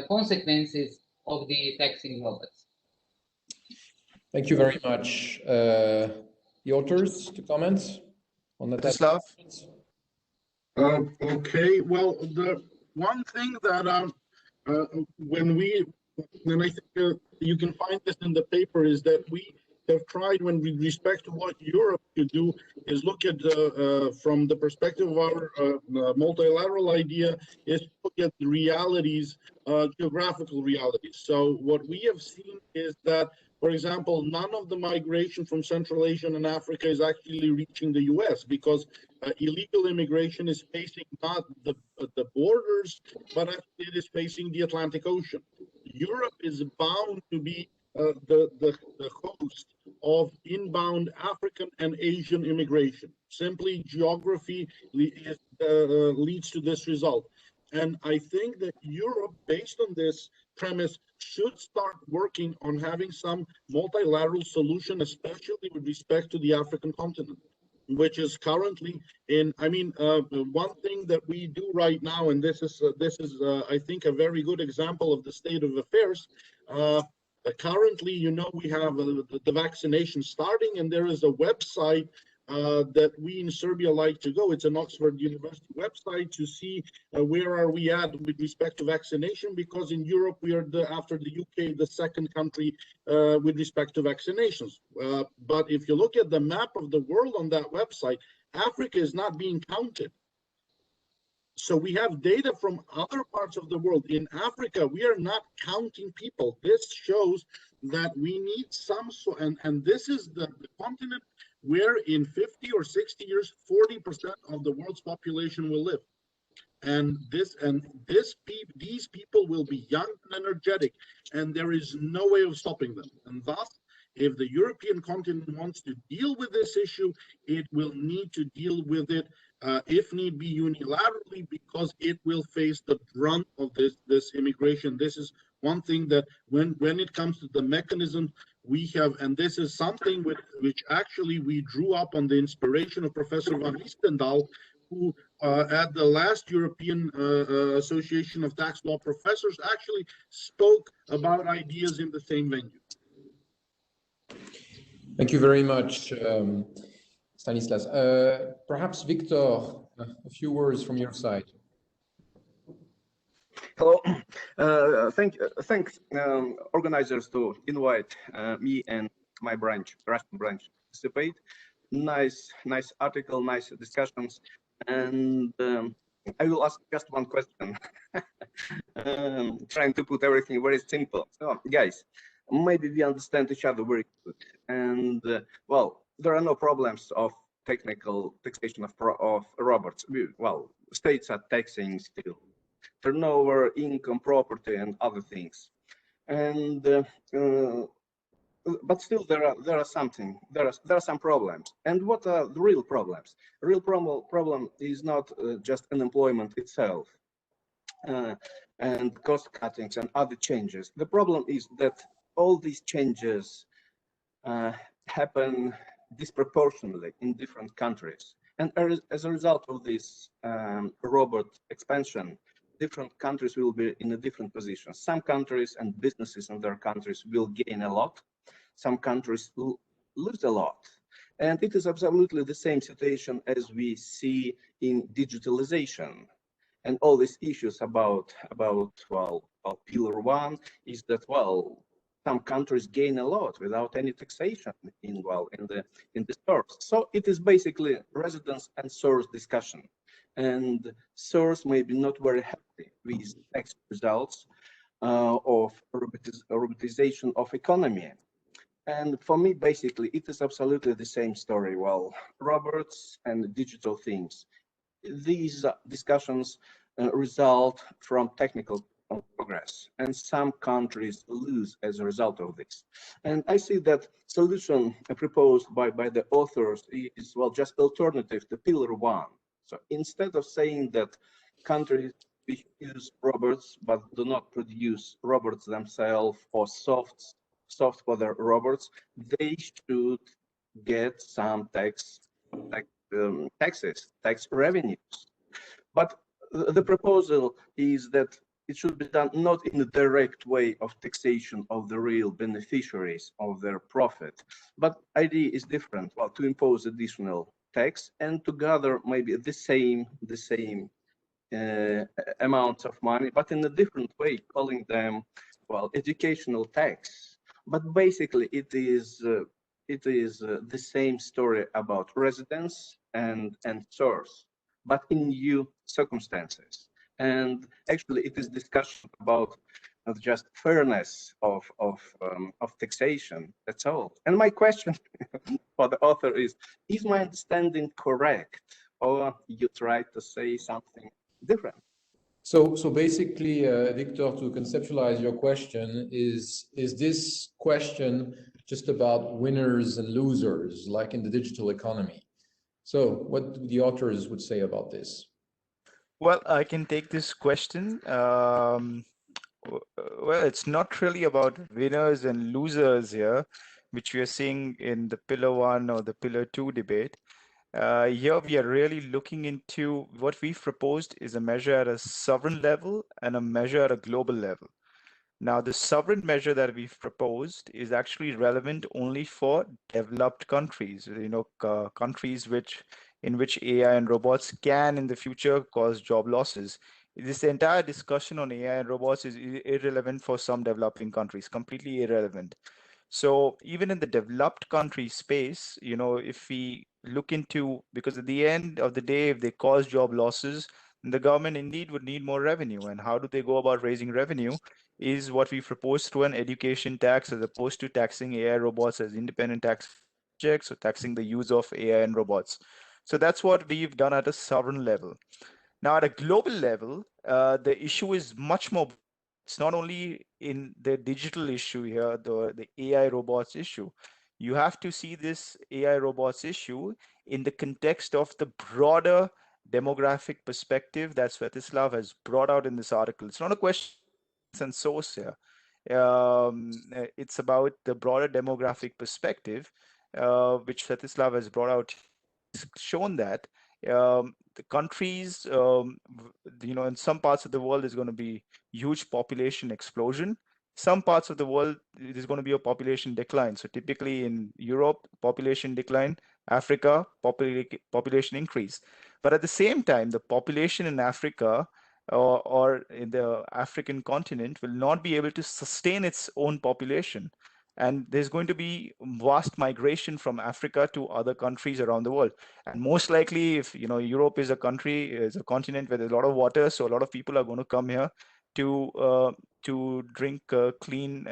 consequences of the taxing robots. Thank you very much. The authors to comment on that. Svetislav? Okay, well, the one thing that and I think you can find this in the paper, is that we have tried, when with respect to what Europe could do, is look at from the perspective of our multilateral idea, is look at the realities, geographical realities. So what we have seen is that, for example, none of the migration from Central Asia and Africa is actually reaching the US, because illegal immigration is facing not the borders, but actually it is facing the Atlantic Ocean. Europe is bound to be the host of inbound African and Asian immigration. Simply geography leads to this result. And I think that Europe, based on this premise, should start working on having some multilateral solution, especially with respect to the African continent, which is currently in, one thing that we do right now, and this is I think, a very good example of the state of affairs. Currently, we have the vaccination starting, and there is a website that we in Serbia like to go. It's an Oxford University website to see where are we at with respect to vaccination, because in Europe we are, after the UK, the second country with respect to vaccinations. But if you look at the map of the world on that website, Africa is not being counted. So we have data from other parts of the world. In Africa, we are not counting people. This shows that we need some, and this is the continent where in 50 or 60 years, 40% of the world's population will live. And these people will be young and energetic, and there is no way of stopping them. And thus, if the European continent wants to deal with this issue, it will need to deal with it, if need be, unilaterally, because it will face the brunt of this immigration. This is one thing that when it comes to the mechanism we have, and this is something which actually we drew up on the inspiration of Professor Van Listendahl, who at the last European Association of Tax Law Professors actually spoke about ideas in the same venue. Thank you very much, Stanislas. Perhaps Victor, a few words from your side. Hello. Thanks organizers to invite me and my branch, Russian branch, to participate. Nice article, nice discussions, and I will ask just one question. Trying to put everything very simple. So, guys, maybe we understand each other very good, and well, there are no problems of technical taxation of robots. Well, states are taxing still turnover, income, property, and other things, and but still there are some problems. And what are the real problems? The real problem is not just unemployment itself and cost cuttings and other changes. The problem is that all these changes happen disproportionately in different countries, and as a result of this robot expansion, different countries will be in a different position. Some countries and businesses in their countries will gain a lot, some countries will lose a lot, and it is absolutely the same situation as we see in digitalization. And all these issues about pillar one is that, well, some countries gain a lot without any taxation in the source. So it is basically residence and source discussion, and source may be not very happy with tax results of robotization of economy. And for me, basically, it is absolutely the same story. Well, robots and digital things. These discussions result from technical progress, and some countries lose as a result of this. And I see that solution proposed by the authors is, well, just alternative to pillar one. So instead of saying that countries use robots but do not produce robots themselves or soft for their robots, they should get some tax taxes, tax revenues. But the proposal is that it should be done not in a direct way of taxation of the real beneficiaries of their profit, but idea is different. Well, to impose additional tax and to gather maybe the same amounts of money, but in a different way, calling them, well, educational tax. But basically, it is the same story about residence and source, but in new circumstances. And actually, it is discussion about just fairness of taxation. That's all. And my question for the author is my understanding correct, or you try to say something different? So basically, Victor, to conceptualize your question, is this question just about winners and losers, like in the digital economy? So what the authors would say about this? Well, I can take this question. Well, it's not really about winners and losers here, which we are seeing in the Pillar 1 or the Pillar 2 debate. Here we are really looking into what we've proposed is a measure at a sovereign level and a measure at a global level. Now, the sovereign measure that we've proposed is actually relevant only for developed countries, countries in which AI and robots can in the future cause job losses. This entire discussion on AI and robots is irrelevant for some developing countries, completely irrelevant. So even in the developed country space, if we look into, because at the end of the day, if they cause job losses, the government indeed would need more revenue. And how do they go about raising revenue is what we propose through an education tax, as opposed to taxing AI robots as independent tax subjects or taxing the use of AI and robots. So that's what we've done at a sovereign level. Now, at a global level, the issue is much more. It's not only in the digital issue here, the AI robots issue. You have to see this AI robots issue in the context of the broader demographic perspective that Svetislav has brought out in this article. It's not a question and source here. It's about the broader demographic perspective, which Svetislav has brought out. It's shown that the countries, in some parts of the world, there's going to be huge population explosion. Some parts of the world, there's going to be a population decline. So typically in Europe, population decline, Africa, population increase. But at the same time, the population in Africa or in the African continent will not be able to sustain its own population. And there's going to be vast migration from Africa to other countries around the world. And most likely, if Europe is a continent where there's a lot of water, so a lot of people are going to come here to drink clean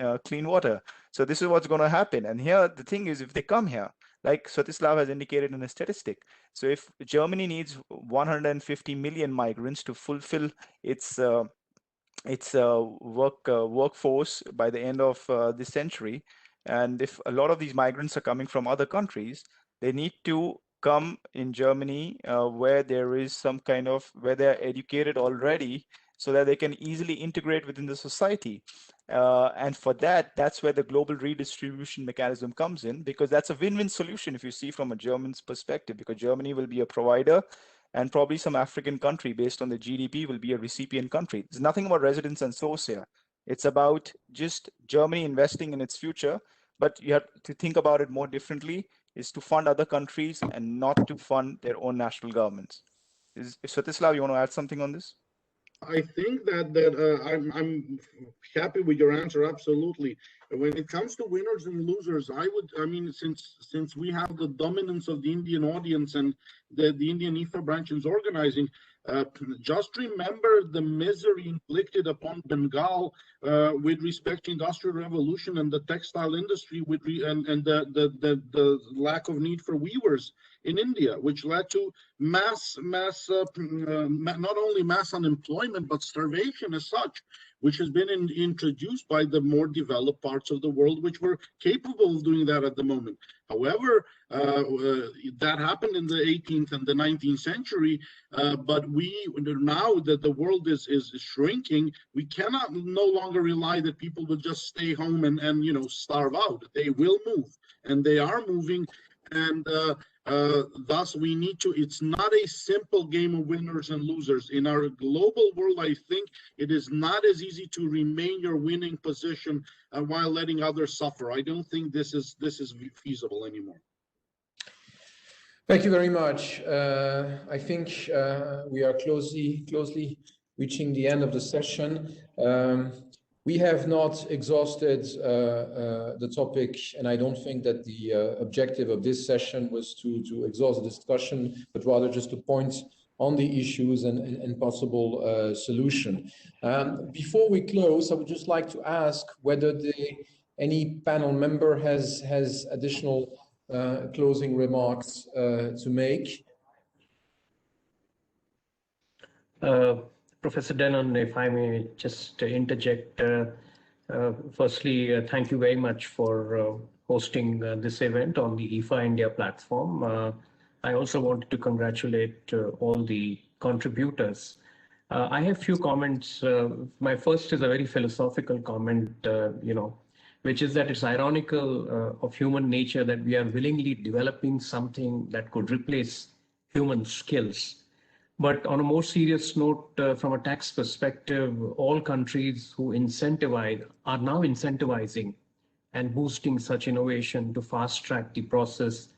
water. So this is what's going to happen. And here the thing is, if they come here, like Svetislav has indicated in a statistic, so if Germany needs 150 million migrants to fulfill its workforce by the end of this century, and if a lot of these migrants are coming from other countries, they need to come in Germany where there is some kind of, where they're educated already, so that they can easily integrate within the society. And for that, that's where the global redistribution mechanism comes in, because that's a win-win solution if you see from a German's perspective, because Germany will be a provider and probably some African country based on the GDP will be a recipient country. There's nothing about residence and source here. It's about just Germany investing in its future, but you have to think about it more differently, is to fund other countries and not to fund their own national governments. Svetislav, you want to add something on this? I think that I'm happy with your answer. Absolutely. When it comes to winners and losers, since we have the dominance of the Indian audience and the Indian IFA branch is organizing, just remember the misery inflicted upon Bengal with respect to industrial revolution and the textile industry, and the lack of need for weavers in India, which led to not only mass unemployment, but starvation as such, which has been introduced by the more developed parts of the world, which were capable of doing that at the moment. However, that happened in the 18th and the 19th century, but now that the world is shrinking, we cannot no longer rely that people will just stay home and starve out. They will move, and they are moving. And Thus, we need to, it's not a simple game of winners and losers. In our global world, I think it is not as easy to remain your winning position while letting others suffer. I don't think this is feasible anymore. Thank you very much. I think we are closely reaching the end of the session. We have not exhausted the topic, and I don't think that the objective of this session was to exhaust the discussion, but rather just to point on the issues and possible solution. Before we close, I would just like to ask whether any panel member has additional closing remarks to make. Professor Danon, if I may just interject, firstly, thank you very much for hosting this event on the IFA India platform. I also wanted to congratulate all the contributors. I have few comments. My first is a very philosophical comment, which is that it's ironical of human nature that we are willingly developing something that could replace human skills. But on a more serious note, from a tax perspective, all countries who incentivize are now incentivizing and boosting such innovation to fast track the process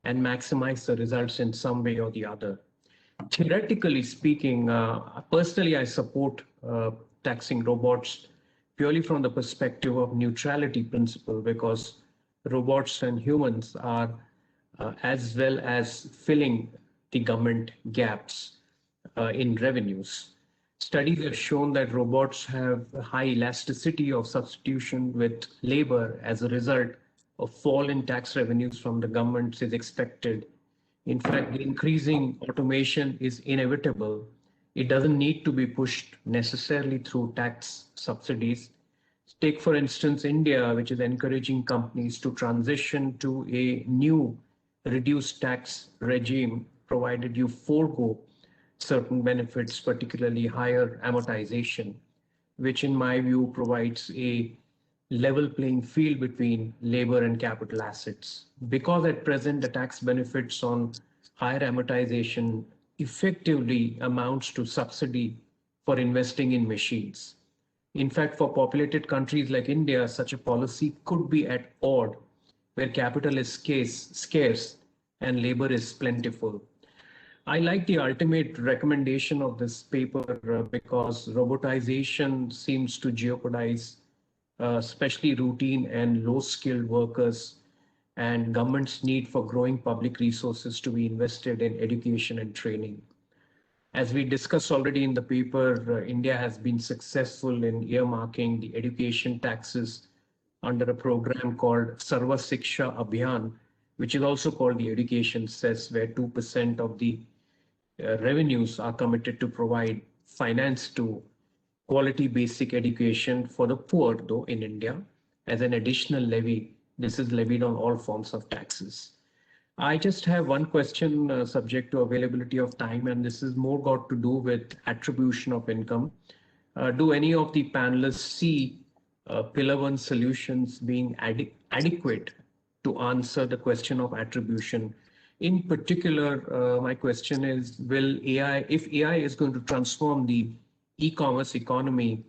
and maximize the results in some way or the other. Theoretically speaking, personally, I support taxing robots purely from the perspective of neutrality principle, because robots and humans are as well as filling the government gaps in revenues. Studies have shown that robots have a high elasticity of substitution with labor. As a result, a fall in tax revenues from the governments is expected. In fact, the increasing automation is inevitable. It doesn't need to be pushed necessarily through tax subsidies. Take, for instance, India, which is encouraging companies to transition to a new reduced tax regime, provided you forego certain benefits, particularly higher amortization, which in my view provides a level playing field between labor and capital assets. Because at present, the tax benefits on higher amortization effectively amounts to subsidy for investing in machines. In fact, for populated countries like India, such a policy could be at odds, where capital is scarce and labor is plentiful. I like the ultimate recommendation of this paper because robotization seems to jeopardize especially routine and low-skilled workers, and government's need for growing public resources to be invested in education and training. As we discussed already in the paper, India has been successful in earmarking the education taxes under a program called Sarva Shiksha Abhiyan, which is also called the education cess, where 2% of the revenues are committed to provide finance to quality basic education for the poor, though in India, as an additional levy. This is levied on all forms of taxes. I just have one question subject to availability of time, and this is more got to do with attribution of income. Do any of the panelists see Pillar 1 solutions being adequate to answer the question of attribution? In particular, my question is, if AI is going to transform the e-commerce economy,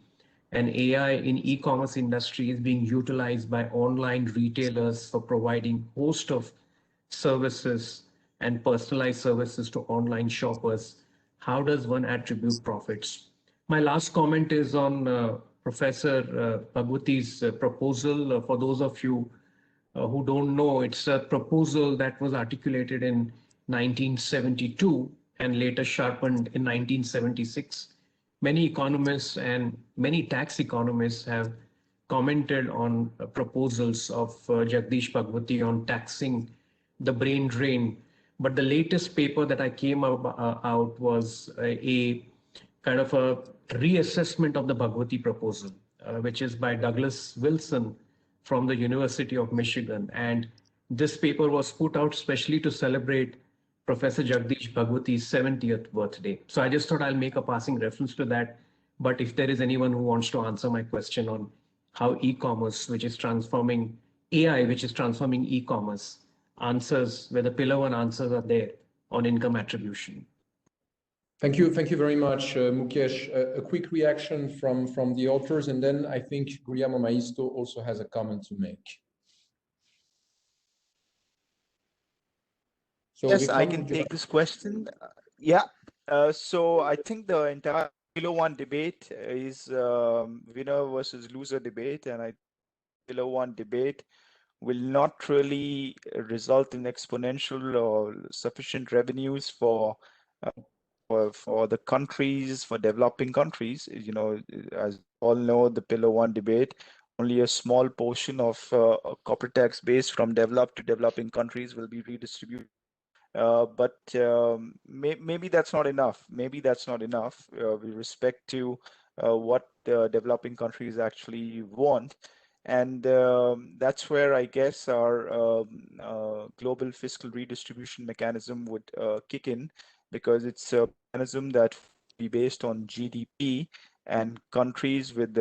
and AI in e-commerce industry is being utilized by online retailers for providing host of services and personalized services to online shoppers, how does one attribute profits? My last comment is on Professor Bhagwati's proposal. For those of you who don't know, it's a proposal that was articulated in 1972 and later sharpened in 1976. Many economists and many tax economists have commented on proposals of Jagdish Bhagwati on taxing the brain drain. But the latest paper that I came out was a kind of a reassessment of the Bhagwati proposal, which is by Douglas Wilson from the University of Michigan. And this paper was put out specially to celebrate Professor Jagdish Bhagwati's 70th birthday. So I just thought I'll make a passing reference to that. But if there is anyone who wants to answer my question on how e-commerce, which is transforming AI, which is transforming e-commerce, answers, where the pillar 1 answers are there on income attribution. Thank you very much, Mukesh. A quick reaction from the authors, and then I think Guglielmo Maisto also has a comment to make. So yes, Vikram, I can take this question. So I think the entire pillar 1 debate is winner versus loser debate, and pillar 1 debate will not really result in exponential or sufficient revenues for the countries, for developing countries. You know, as all know, the pillar 1 debate, only a small portion of corporate tax base from developed to developing countries will be redistributed. But maybe that's not enough. Maybe that's not enough with respect to what the developing countries actually want. And that's where I guess our global fiscal redistribution mechanism would kick in, because it's a mechanism that will be based on GDP, and countries with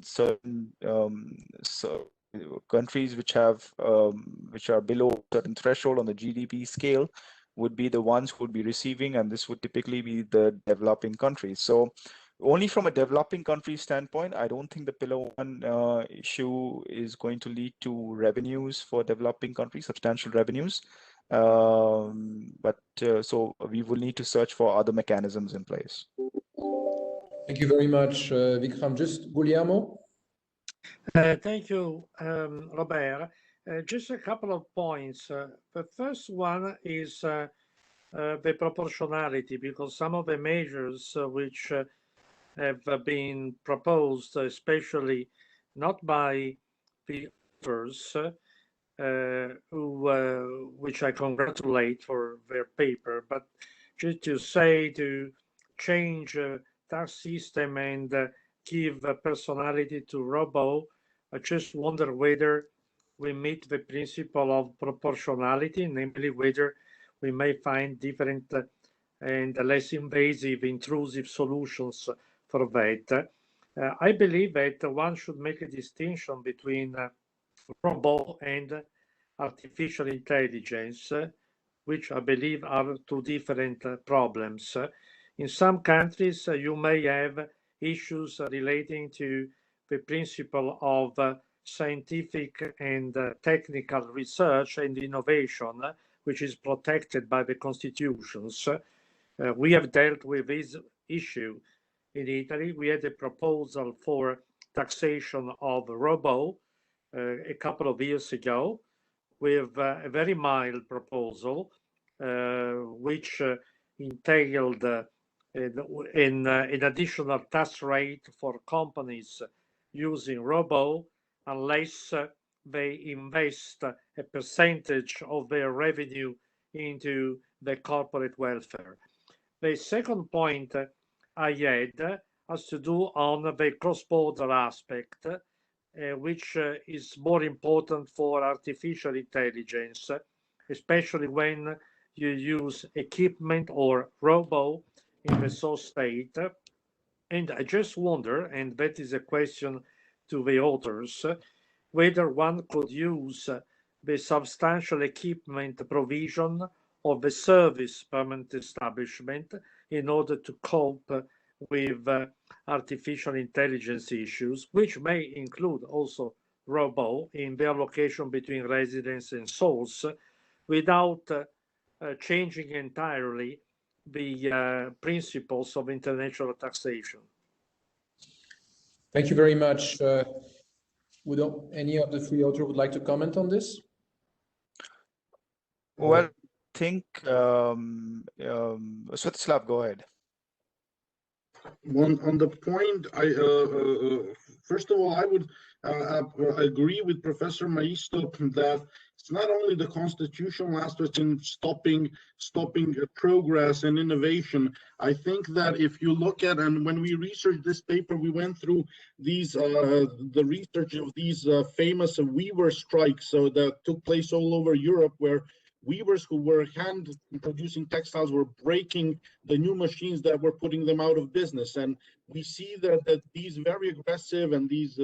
certain countries which are below a certain threshold on the GDP scale would be the ones who would be receiving, and this would typically be the developing countries. So only from a developing country standpoint, I don't think the pillar 1 issue is going to lead to revenues for developing countries, substantial revenues. So we will need to search for other mechanisms in place. Thank you very much, Vikram. Just Guglielmo. Thank you, Robert. Just a couple of points. The first one is the proportionality, because some of the measures which have been proposed, especially not by the authors, which I congratulate for their paper, but just to say to change tax system and give personality to robo, I just wonder whether we meet the principle of proportionality, namely whether we may find different and less invasive, intrusive solutions for that. I believe that one should make a distinction between robot and artificial intelligence, which I believe are two different problems. In some countries, you may have issues relating to the principle of scientific and technical research and innovation, which is protected by the constitutions. We have dealt with this issue in Italy. We had a proposal for taxation of robo a couple of years ago, with a very mild proposal, which entailed an additional tax rate for companies using robo, unless they invest a percentage of their revenue into the corporate welfare. The second point I had has to do on the cross-border aspect, which is more important for artificial intelligence, especially when you use equipment or robo in the source state. And I just wonder, and that is a question to the authors, whether one could use the substantial equipment provision of the service permanent establishment in order to cope with artificial intelligence issues, which may include also robo in the allocation between residents and source, without changing entirely the principles of international taxation. Thank you very much. Would any of the three authors would like to comment on this? Well, I think Svetislav, go ahead. On the point, first of all, I would agree with Professor Maisto that it's not only the constitutional aspect in stopping progress and innovation. I think that if you look at, and when we researched this paper, we went through these the research of these famous weaver strikes, so that took place all over Europe, where weavers who were hand producing textiles were breaking the new machines that were putting them out of business. And we see that these very aggressive and these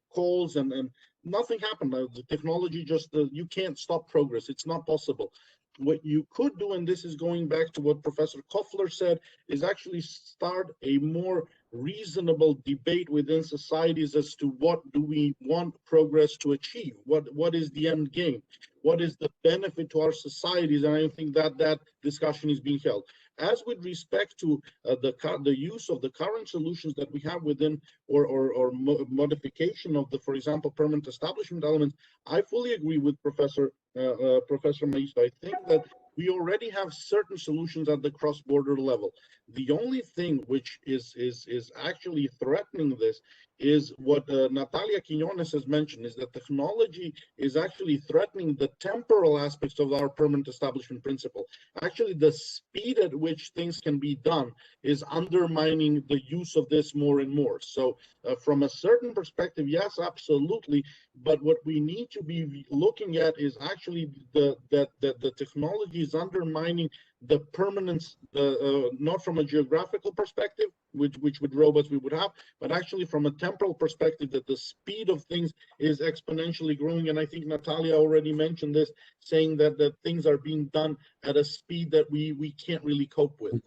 calls and nothing happened. The technology just, you can't stop progress. It's not possible. What you could do, and this is going back to what Professor Kofler said, is actually start a more reasonable debate within societies as to what do we want progress to achieve? What is the end game? What is the benefit to our societies? And I think that discussion is being held. As with respect to the use of the current solutions that we have within or modification of the, for example, permanent establishment elements, I fully agree with Professor Maisto. I think that we already have certain solutions at the cross-border level. The only thing which is actually threatening this is what Natalia Quinones has mentioned, is that technology is actually threatening the temporal aspects of our permanent establishment principle. Actually, the speed at which things can be done is undermining the use of this more and more. So from a certain perspective, yes, absolutely. But what we need to be looking at is actually that the technology is undermining the permanence, not from a geographical perspective, which with robots we would have, but actually from a temporal perspective, that the speed of things is exponentially growing. And I think Natalia already mentioned this, saying that things are being done at a speed that we can't really cope with.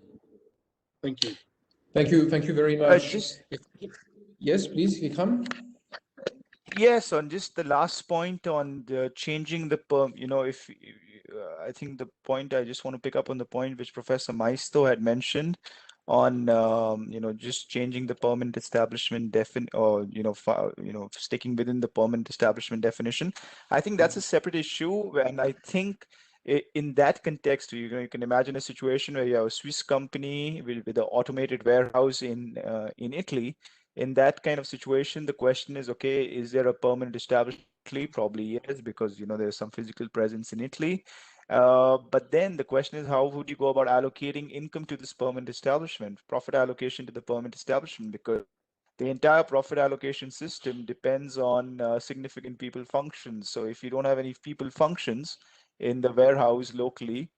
Thank you. Thank you very much. Yes, please, Vikram. Yes, on just the last point on the changing the perm, if I think the point I just want to pick up on the point which Professor Maisto had mentioned on just changing the permanent establishment sticking within the permanent establishment definition. I think that's a separate issue, and I think in that context, you can imagine a situation where you have a Swiss company with an automated warehouse in Italy. In that kind of situation, the question is, okay, is there a permanent establishment? Probably yes, because there's some physical presence in Italy. But then the question is, how would you go about allocating income to this permanent establishment, profit allocation to the permanent establishment? Because the entire profit allocation system depends on significant people functions. So if you don't have any people functions in the warehouse locally,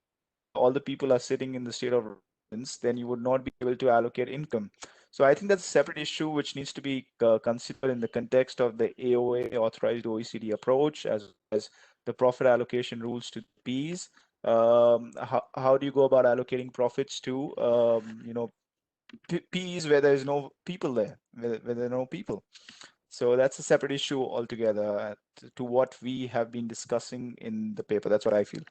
all the people are sitting in the state of residence, then you would not be able to allocate income. So I think that's a separate issue which needs to be considered in the context of the AOA authorized OECD approach, as the profit allocation rules to Ps. How do you go about allocating profits to Ps where there's no people there, where there are no people? So that's a separate issue altogether to what we have been discussing in the paper. That's what I feel.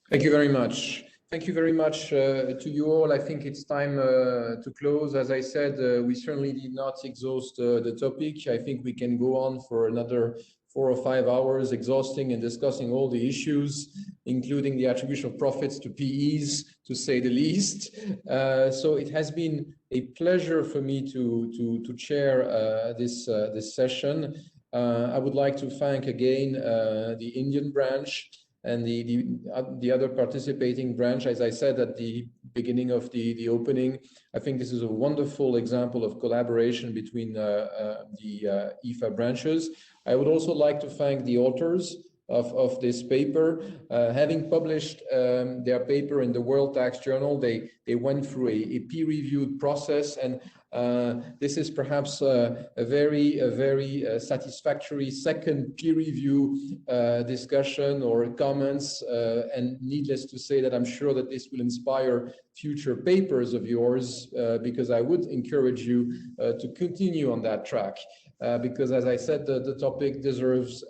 Thank you very much. Thank you very much to you all. I think it's time to close. As I said, we certainly did not exhaust the topic. I think we can go on for another 4 or 5 hours, exhausting and discussing all the issues, including the attribution of profits to PEs, to say the least. So it has been a pleasure for me to chair this session. I would like to thank again the Indian branch and the other participating branch. As I said at the beginning of the opening, I think this is a wonderful example of collaboration between the IFA branches. I would also like to thank the authors of this paper. Having published their paper in the World Tax Journal, they went through a peer-reviewed process, and this is perhaps a very satisfactory second peer review discussion or comments, and needless to say that I'm sure that this will inspire future papers of yours, because I would encourage you to continue on that track, because as I said, the topic deserves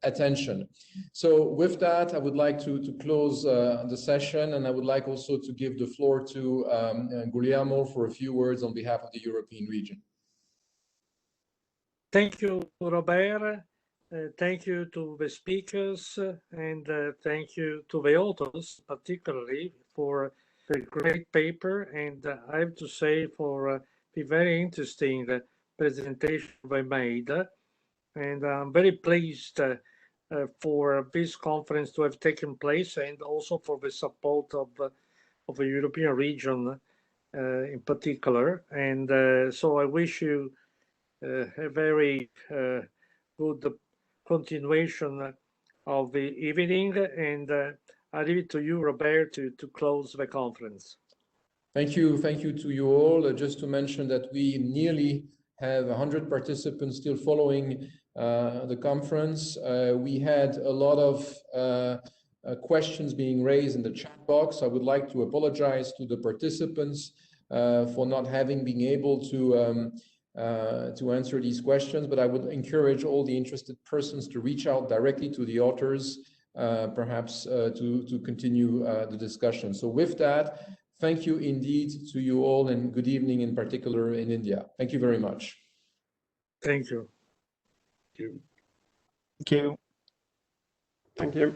attention. So with that, I would like to close the session, and I would like also to give the floor to Guglielmo for a few words on behalf of the European region. Thank you, Robert. Thank you to the speakers, and thank you to the authors, particularly for the great paper, and I have to say for the very interesting presentation they made. And I'm very pleased for this conference to have taken place, and also for the support of the European region in particular. And so I wish you a very good continuation of the evening, and I leave it to you, Robert, to close the conference. Thank you to you all. Just to mention that we nearly have 100 participants still following the conference. We had a lot of questions being raised in the chat box. I would like to apologize to the participants for not having been able to answer these questions, but I would encourage all the interested persons to reach out directly to the authors, perhaps to continue the discussion. So with that, thank you indeed to you all, and good evening in particular in India. Thank you very much. Thank you. Thank you. Thank you.